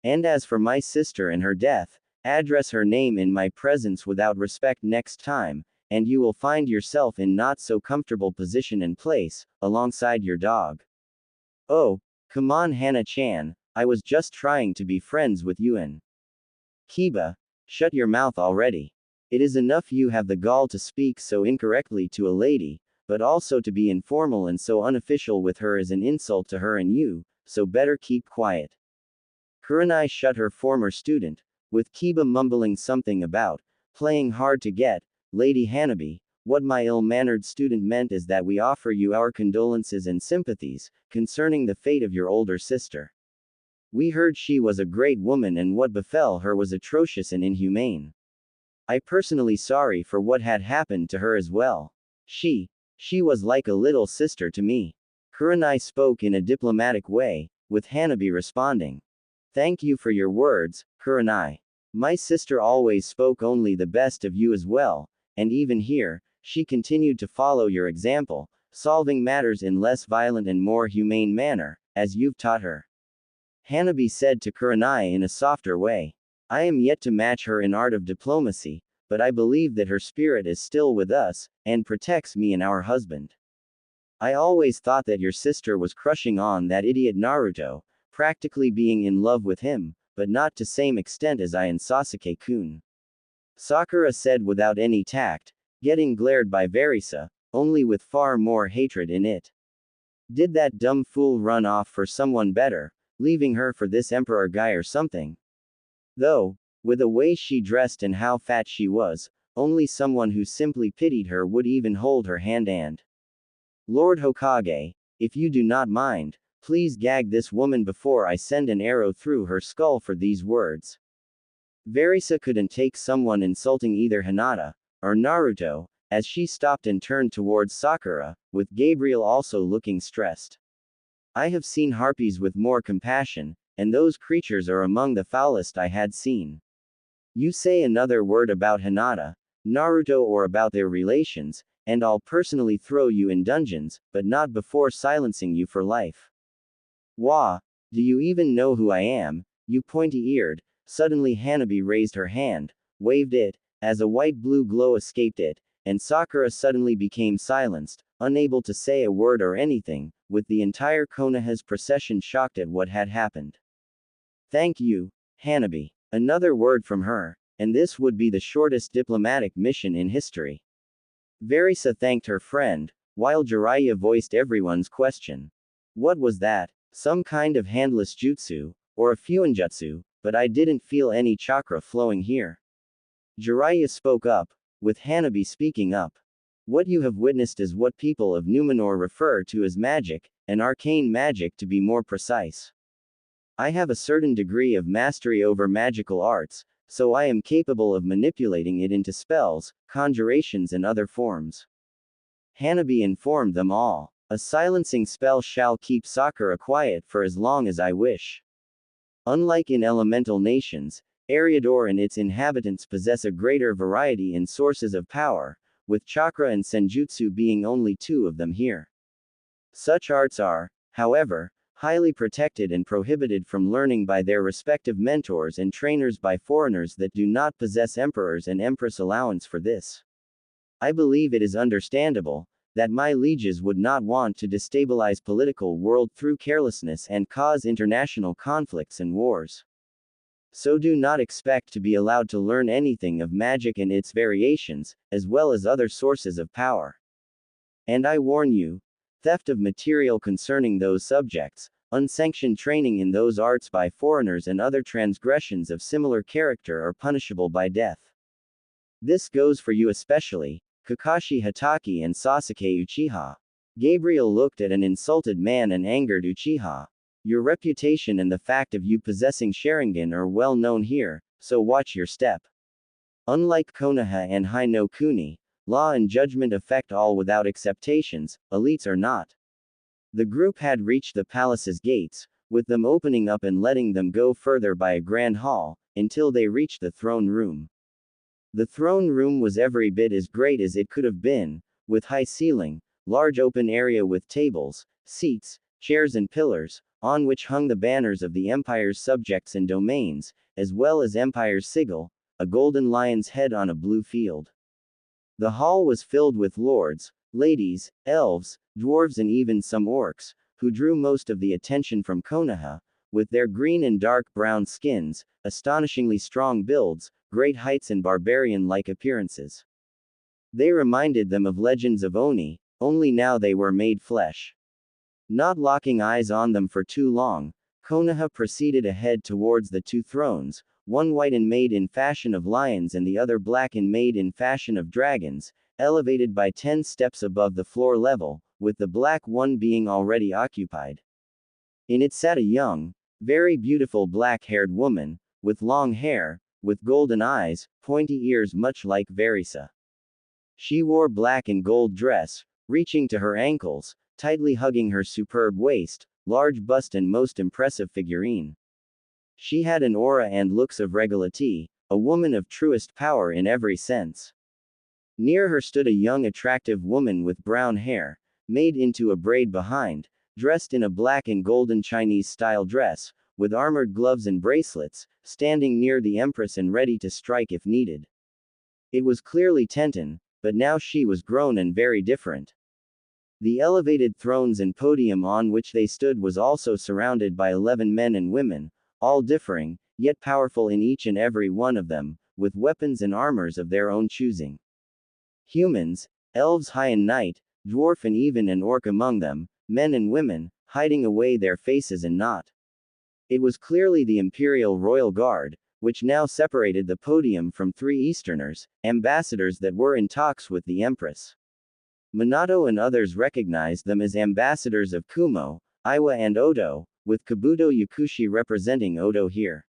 And as for my sister and her death, address her name in my presence without respect next time, and you will find yourself in not so comfortable position and place, alongside your dog. Oh, come on Hana-chan, I was just trying to be friends with you and Kiba, shut your mouth already. It is enough you have the gall to speak so incorrectly to a lady, but also to be informal and so unofficial with her is an insult to her and you, so better keep quiet. Kurenai shut her former student, with Kiba mumbling something about playing hard to get. Lady Hanabi, what my ill-mannered student meant is that we offer you our condolences and sympathies, concerning the fate of your older sister. We heard she was a great woman and what befell her was atrocious and inhumane. I personally sorry for what had happened to her as well. She was like a little sister to me. Kurenai spoke in a diplomatic way, with Hanabi responding. Thank you for your words, Kurenai. My sister always spoke only the best of you as well, and even here, she continued to follow your example, solving matters in less violent and more humane manner, as you've taught her. Hanabi said to Kurenai in a softer way. I am yet to match her in art of diplomacy, but I believe that her spirit is still with us, and protects me and our husband. I always thought that your sister was crushing on that idiot Naruto, practically being in love with him, but not to same extent as I and Sasuke-kun. Sakura said without any tact, getting glared by Verisa, only with far more hatred in it. Did that dumb fool run off for someone better, leaving her for this emperor guy or something? Though, with the way she dressed and how fat she was, only someone who simply pitied her would even hold her hand and. Lord Hokage, if you do not mind, please gag this woman before I send an arrow through her skull for these words. Verisa couldn't take someone insulting either Hinata or Naruto, as she stopped and turned towards Sakura, with Gabriel also looking stressed. I have seen harpies with more compassion, and those creatures are among the foulest I had seen. You say another word about Hinata, Naruto or about their relations, and I'll personally throw you in dungeons, but not before silencing you for life. Wah, do you even know who I am, you pointy-eared? Suddenly Hanabi raised her hand, waved it, as a white-blue glow escaped it, and Sakura suddenly became silenced, unable to say a word or anything, with the entire Konoha's procession shocked at what had happened. Thank you, Hanabi. Another word from her, and this would be the shortest diplomatic mission in history. Verisa thanked her friend, while Jiraiya voiced everyone's question. What was that? Some kind of handless jutsu, or a fuinjutsu, but I didn't feel any chakra flowing here. Jiraiya spoke up, with Hanabi speaking up. What you have witnessed is what people of Numenor refer to as magic, an arcane magic to be more precise. I have a certain degree of mastery over magical arts, so I am capable of manipulating it into spells, conjurations and other forms. Hanabi informed them all. A silencing spell shall keep Sakura quiet for as long as I wish. Unlike in elemental nations, Eriador and its inhabitants possess a greater variety in sources of power, with chakra and senjutsu being only two of them here. Such arts are, however, highly protected and prohibited from learning by their respective mentors and trainers by foreigners that do not possess emperors and empress allowance for this. I believe it is understandable that my lieges would not want to destabilize political world through carelessness and cause international conflicts and wars. So do not expect to be allowed to learn anything of magic and its variations, as well as other sources of power. And I warn you, theft of material concerning those subjects, unsanctioned training in those arts by foreigners and other transgressions of similar character are punishable by death. This goes for you especially, Kakashi Hatake and Sasuke Uchiha. Gabriel looked at an insulted man and angered Uchiha. Your reputation and the fact of you possessing Sharingan are well known here, so watch your step. Unlike Konoha and Hai no Kuni, law and judgment affect all without exceptions, elites are not. The group had reached the palace's gates, with them opening up and letting them go further by a grand hall, until they reached the throne room. The throne room was every bit as great as it could have been, with high ceiling, large open area with tables, seats, chairs and pillars, on which hung the banners of the empire's subjects and domains, as well as empire's sigil, a golden lion's head on a blue field. The hall was filled with lords, ladies, elves, dwarves and even some orcs, who drew most of the attention from Konoha, with their green and dark brown skins, astonishingly strong builds, great heights and barbarian-like appearances. They reminded them of legends of Oni, only now they were made flesh. Not locking eyes on them for too long, Konoha proceeded ahead towards the two thrones, one white and made in fashion of lions and the other black and made in fashion of dragons, elevated by 10 steps above the floor level, with the black one being already occupied. In it sat a young, very beautiful black-haired woman, with long hair, with golden eyes, pointy ears much like Verisa. She wore black and gold dress, reaching to her ankles, tightly hugging her superb waist, large bust and most impressive figurine. She had an aura and looks of regality, a woman of truest power in every sense. Near her stood a young attractive woman with brown hair, made into a braid behind, dressed in a black and golden Chinese-style dress, with armored gloves and bracelets, standing near the empress and ready to strike if needed. It was clearly Tenten, but now she was grown and very different. The elevated thrones and podium on which they stood was also surrounded by 11 men and women, all differing, yet powerful in each and every one of them, with weapons and armors of their own choosing. Humans, elves high and night, dwarf and even an orc among them, men and women, hiding away their faces and not. It was clearly the Imperial Royal Guard, which now separated the podium from 3 Easterners, ambassadors that were in talks with the Empress. Minato and others recognized them as ambassadors of Kumo, Iwa and Odo, with Kabuto Yakushi representing Odo here.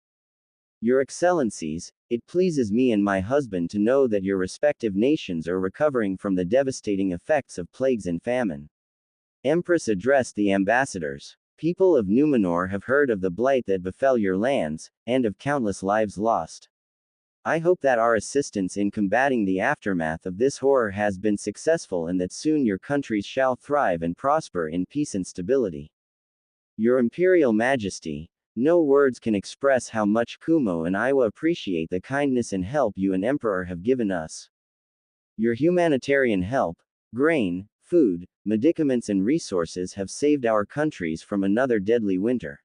Your Excellencies, it pleases me and my husband to know that your respective nations are recovering from the devastating effects of plagues and famine. Empress addressed the ambassadors. People of Numenor have heard of the blight that befell your lands, and of countless lives lost. I hope that our assistance in combating the aftermath of this horror has been successful and that soon your countries shall thrive and prosper in peace and stability. Your Imperial Majesty, no words can express how much Kumo and Iwa appreciate the kindness and help you and Emperor have given us. Your humanitarian help, grain, food, medicaments and resources have saved our countries from another deadly winter.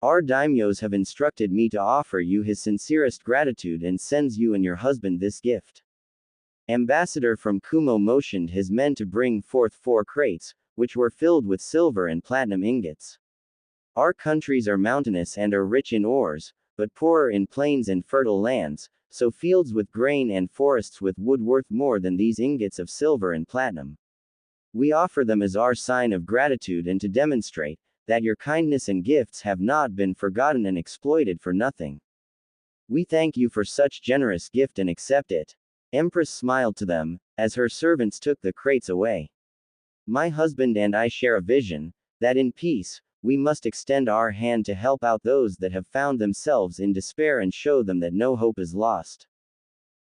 Our daimyos have instructed me to offer you his sincerest gratitude and sends you and your husband this gift. Ambassador from Kumo motioned his men to bring forth 4 crates, which were filled with silver and platinum ingots. Our countries are mountainous and are rich in ores, but poorer in plains and fertile lands, so fields with grain and forests with wood worth more than these ingots of silver and platinum. We offer them as our sign of gratitude and to demonstrate that your kindness and gifts have not been forgotten and exploited for nothing. We thank you for such generous gift and accept it. Empress smiled to them, as her servants took the crates away. My husband and I share a vision, that in peace, we must extend our hand to help out those that have found themselves in despair and show them that no hope is lost.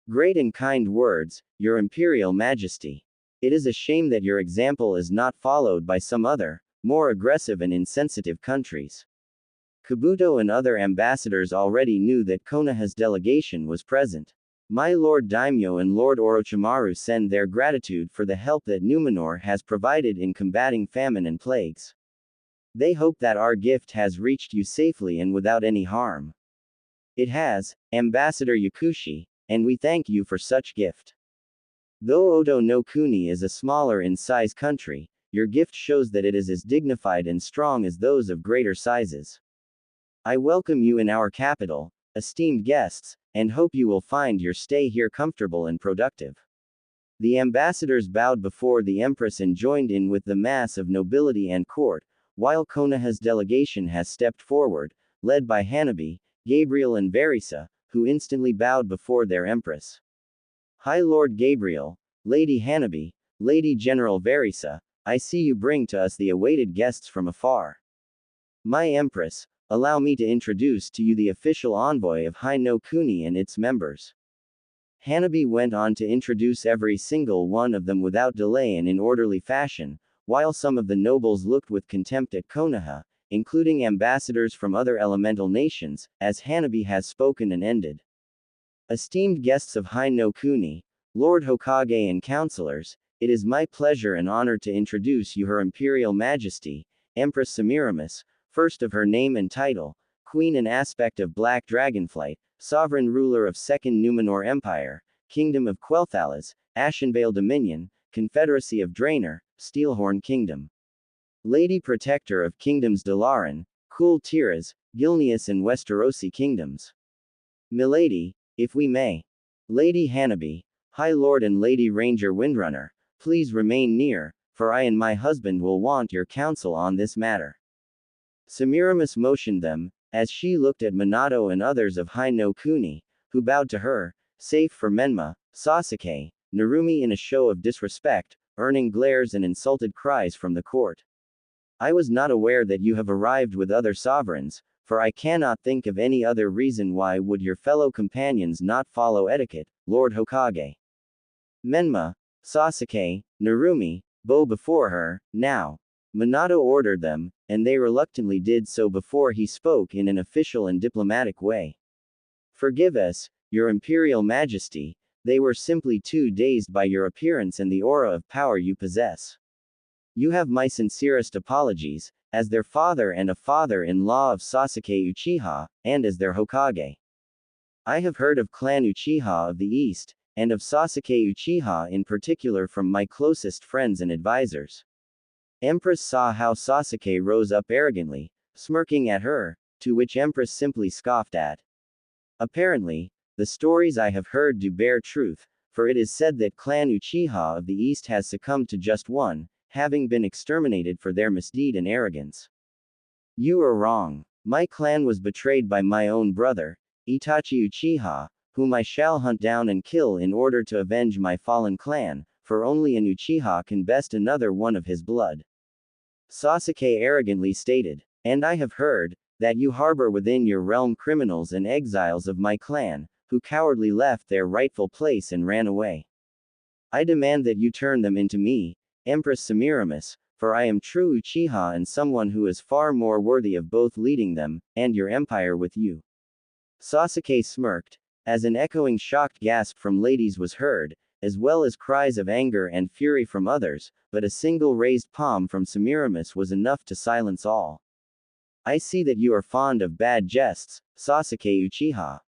Great and kind words, Your Imperial Majesty. It is a shame that your example is not followed by some other, more aggressive and insensitive countries. Kabuto and other ambassadors already knew that Konoha's delegation was present. My Lord Daimyo and Lord Orochimaru send their gratitude for the help that Numenor has provided in combating famine and plagues. They hope that our gift has reached you safely and without any harm. It has, Ambassador Yakushi, and we thank you for such gift. Though Oto no Kuni is a smaller in size country, your gift shows that it is as dignified and strong as those of greater sizes. I welcome you in our capital, esteemed guests, and hope you will find your stay here comfortable and productive. The ambassadors bowed before the Empress and joined in with the mass of nobility and court, while Konoha's delegation has stepped forward, led by Hanabi, Gabriel and Verisa, who instantly bowed before their Empress. High Lord Gabriel, Lady Hanabi, Lady General Verisa, I see you bring to us the awaited guests from afar. My Empress, allow me to introduce to you the official envoy of Hai no Kuni and its members. Hanabi went on to introduce every single one of them without delay and in orderly fashion, while some of the nobles looked with contempt at Konoha, including ambassadors from other elemental nations, as Hanabi has spoken and ended. Esteemed guests of Hai no Kuni, Lord Hokage and counselors, it is my pleasure and honor to introduce you Her Imperial Majesty, Empress Semiramis, first of her name and title, Queen and aspect of Black Dragonflight, Sovereign Ruler of Second Numenor Empire, Kingdom of Quel'Thalas, Ashenvale Dominion, Confederacy of Draenor, Steelhorn Kingdom. Lady Protector of Kingdoms Dalaran, Kul Tiras, Gilneas and Westerosi Kingdoms. Milady, if we may. Lady Hanabi, High Lord and Lady Ranger Windrunner, please remain near, for I and my husband will want your counsel on this matter. Semiramis motioned them, as she looked at Minato and others of Hai no Kuni, who bowed to her, save for Menma, Sasuke, Narumi in a show of disrespect, earning glares and insulted cries from the court. I was not aware that you have arrived with other sovereigns, for I cannot think of any other reason why would your fellow companions not follow etiquette, Lord Hokage. Menma, Sasuke, Narumi, bow before her, now. Minato ordered them, and they reluctantly did so before he spoke in an official and diplomatic way. Forgive us, Your Imperial Majesty, they were simply too dazed by your appearance and the aura of power you possess. You have my sincerest apologies, as their father and a father-in-law of Sasuke Uchiha, and as their Hokage. I have heard of Clan Uchiha of the East, and of Sasuke Uchiha in particular from my closest friends and advisors. Empress saw how Sasuke rose up arrogantly, smirking at her, to which Empress simply scoffed at. Apparently, the stories I have heard do bear truth, for it is said that Clan Uchiha of the East has succumbed to just one, having been exterminated for their misdeed and arrogance. You are wrong. My clan was betrayed by my own brother, Itachi Uchiha, whom I shall hunt down and kill in order to avenge my fallen clan, for only an Uchiha can best another one of his blood. Sasuke arrogantly stated, and I have heard, that you harbor within your realm criminals and exiles of my clan, who cowardly left their rightful place and ran away. I demand that you turn them into me, Empress Semiramis, for I am true Uchiha and someone who is far more worthy of both leading them, and your empire with you. Sasuke smirked, as an echoing shocked gasp from ladies was heard, as well as cries of anger and fury from others, but a single raised palm from Semiramis was enough to silence all. I see that you are fond of bad jests, Sasuke Uchiha.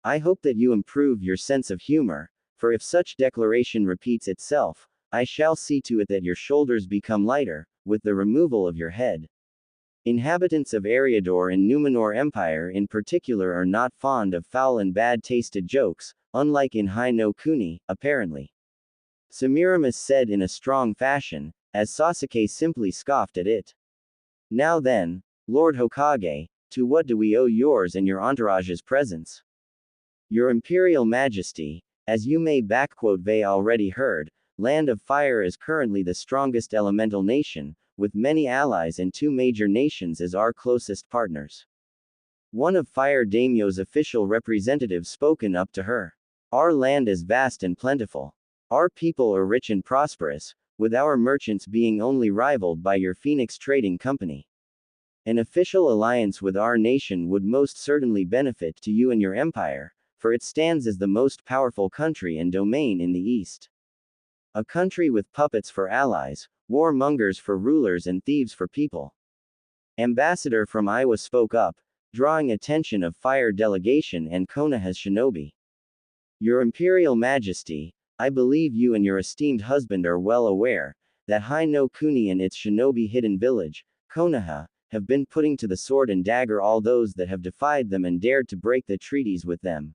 I hope that you improve your sense of humor, for if such declaration repeats itself, I shall see to it that your shoulders become lighter, with the removal of your head. Inhabitants of Eriador and Numenor Empire in particular are not fond of foul and bad-tasted jokes, unlike in Hai no Kuni, apparently. Semiramis said in a strong fashion, as Sasuke simply scoffed at it. Now then, Lord Hokage, to what do we owe yours and your entourage's presence? Your Imperial Majesty, as you may they already heard, Land of Fire is currently the strongest elemental nation, with many allies and two major nations as our closest partners. One of Fire Daimyo's official representatives spoken up to her. Our land is vast and plentiful. Our people are rich and prosperous, with our merchants being only rivaled by your Phoenix Trading Company. An official alliance with our nation would most certainly benefit to you and your empire, for it stands as the most powerful country and domain in the East. A country with puppets for allies, warmongers for rulers and thieves for people. Ambassador from Iowa spoke up, drawing attention of Fire delegation and Konoha's shinobi. Your Imperial Majesty, I believe you and your esteemed husband are well aware that Hi-no Kuni and its shinobi hidden village, Konoha, have been putting to the sword and dagger all those that have defied them and dared to break the treaties with them.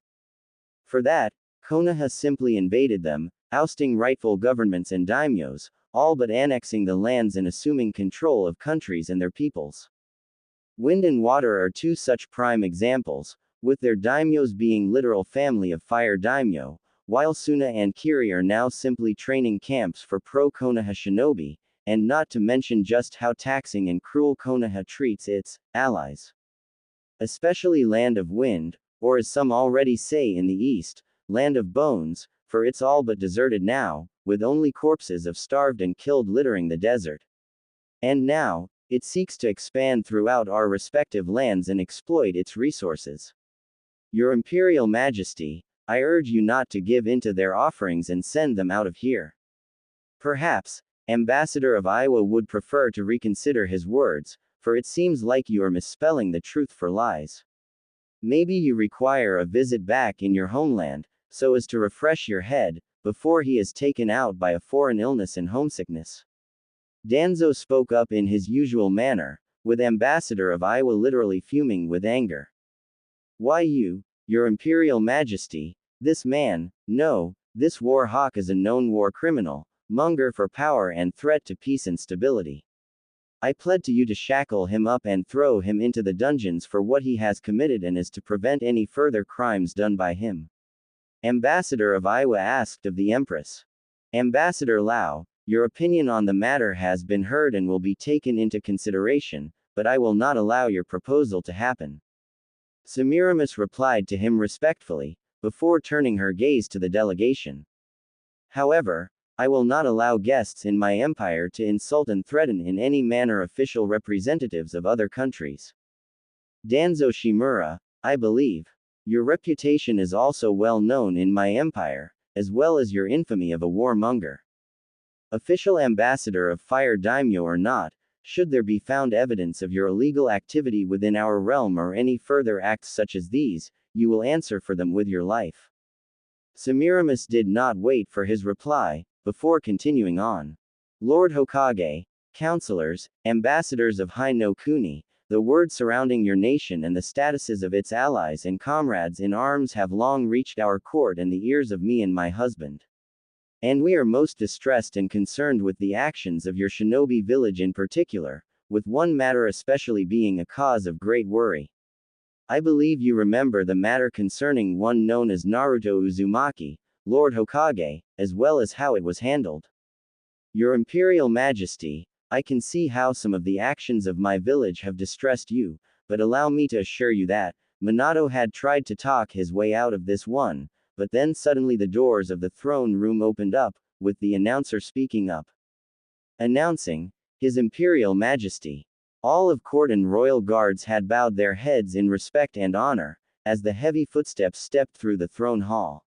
For that, Konoha simply invaded them, ousting rightful governments and daimyos, all but annexing the lands and assuming control of countries and their peoples. Wind and Water are two such prime examples, with their daimyos being literal family of fire daimyo, while Suna and Kiri are now simply training camps for pro-Konoha shinobi, and not to mention just how taxing and cruel Konoha treats its allies. Especially Land of Wind, or as some already say in the East, Land of Bones, for it's all but deserted now, with only corpses of starved and killed littering the desert. And now, it seeks to expand throughout our respective lands and exploit its resources. Your Imperial Majesty, I urge you not to give in to their offerings and send them out of here. Perhaps, Ambassador of Iowa would prefer to reconsider his words, for it seems like you are misspelling the truth for lies. Maybe you require a visit back in your homeland, so as to refresh your head, before he is taken out by a foreign illness and homesickness. Danzo spoke up in his usual manner, with Ambassador of Iowa literally fuming with anger. Why you, your Imperial Majesty, this man, no, this war hawk is a known war criminal, monger for power and threat to peace and stability. I pled to you to shackle him up and throw him into the dungeons for what he has committed and is to prevent any further crimes done by him. Ambassador of Iowa asked of the Empress. Ambassador Lao, your opinion on the matter has been heard and will be taken into consideration, but I will not allow your proposal to happen. Semiramis replied to him respectfully, before turning her gaze to the delegation. However, I will not allow guests in my empire to insult and threaten in any manner official representatives of other countries. Danzo Shimura, I believe. Your reputation is also well known in my empire, as well as your infamy of a warmonger. Official ambassador of Fire Daimyo or not, should there be found evidence of your illegal activity within our realm or any further acts such as these, you will answer for them with your life. Semiramis did not wait for his reply, before continuing on. Lord Hokage, counselors, ambassadors of Hi-no Kuni, the words surrounding your nation and the statuses of its allies and comrades in arms have long reached our court and the ears of me and my husband. And we are most distressed and concerned with the actions of your shinobi village in particular, with one matter especially being a cause of great worry. I believe you remember the matter concerning one known as Naruto Uzumaki, Lord Hokage, as well as how it was handled. Your Imperial Majesty, I can see how some of the actions of my village have distressed you, but allow me to assure you that, Minato had tried to talk his way out of this one, but then suddenly the doors of the throne room opened up, with the announcer speaking up. Announcing, His Imperial Majesty. All of court and royal guards had bowed their heads in respect and honor, as the heavy footsteps stepped through the throne hall.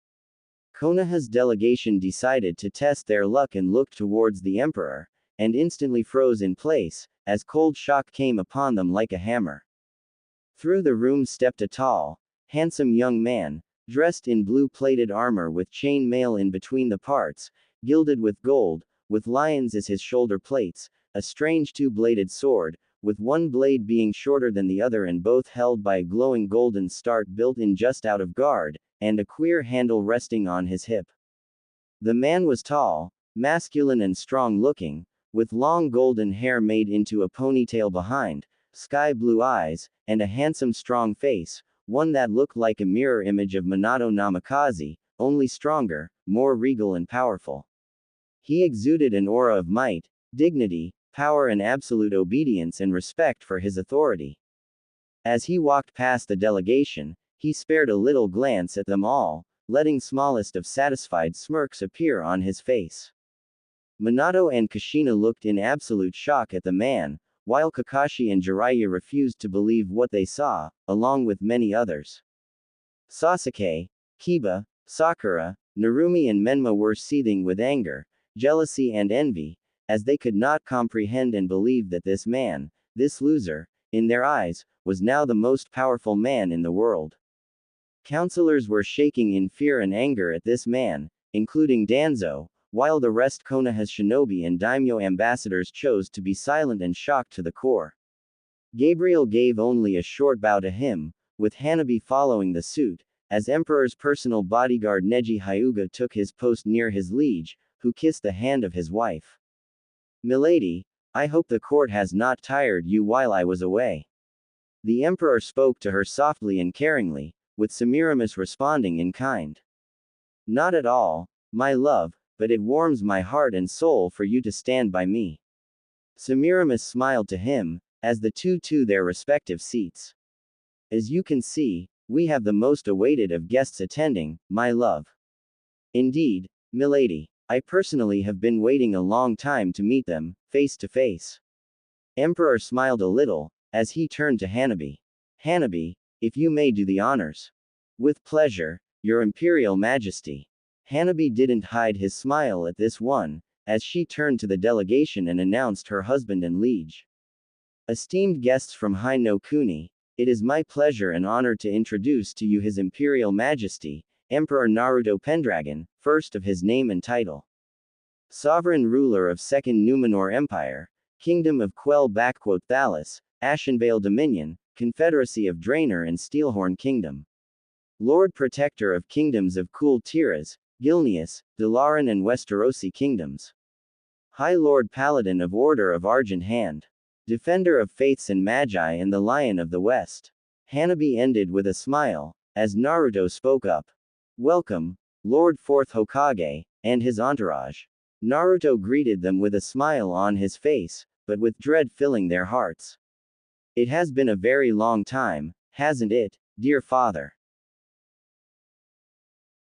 Konoha's delegation decided to test their luck and looked towards the emperor, and instantly froze in place, as cold shock came upon them like a hammer. Through the room stepped a tall, handsome young man, dressed in blue-plated armor with chain mail in between the parts, gilded with gold, with lions as his shoulder plates, a strange two-bladed sword, with one blade being shorter than the other and both held by a glowing golden start built in just out of guard, and a queer handle resting on his hip. The man was tall, masculine and strong-looking, with long golden hair made into a ponytail behind, sky-blue eyes, and a handsome strong face, one that looked like a mirror image of Minato Namikaze, only stronger, more regal and powerful. He exuded an aura of might, dignity, power and absolute obedience and respect for his authority. As he walked past the delegation, he spared a little glance at them all, letting smallest of satisfied smirks appear on his face. Minato and Kushina looked in absolute shock at the man, while Kakashi and Jiraiya refused to believe what they saw, along with many others. Sasuke, Kiba, Sakura, Narumi and Menma were seething with anger, jealousy and envy, as they could not comprehend and believe that this man, this loser, in their eyes, was now the most powerful man in the world. Counselors were shaking in fear and anger at this man, including Danzo, while the rest Konoha's shinobi and daimyo ambassadors chose to be silent and shocked to the core. Gabriel gave only a short bow to him, with Hanabi following the suit, as Emperor's personal bodyguard Neji Hyuga took his post near his liege, who kissed the hand of his wife. "Milady, I hope the court has not tired you while I was away." The Emperor spoke to her softly and caringly, with Semiramis responding in kind. "Not at all, my love, but it warms my heart and soul for you to stand by me." Semiramis smiled to him, as the two to their respective seats. "As you can see, we have the most awaited of guests attending, my love." "Indeed, milady. I personally have been waiting a long time to meet them, face to face." Emperor smiled a little, as he turned to Hanabi. "Hanabi, if you may do the honors." "With pleasure, Your Imperial Majesty." Hanabi didn't hide his smile at this one, as she turned to the delegation and announced her husband and liege. "Esteemed guests from High no Kuni, it is my pleasure and honor to introduce to you His Imperial Majesty, Emperor Naruto Pendragon, first of his name and title. Sovereign ruler of Second Numenor Empire, Kingdom of Quell-Thalas, Ashenvale Dominion, Confederacy of Draenor and Steelhorn Kingdom. Lord Protector of Kingdoms of Kul Tiras, Gilneas, Dalaran and Westerosi Kingdoms. High Lord Paladin of Order of Argent Hand. Defender of Faiths and Magi and the Lion of the West." Hanabi ended with a smile, as Naruto spoke up. "Welcome, Lord Fourth Hokage, and his entourage." Naruto greeted them with a smile on his face, but with dread filling their hearts. "It has been a very long time, hasn't it, dear father?"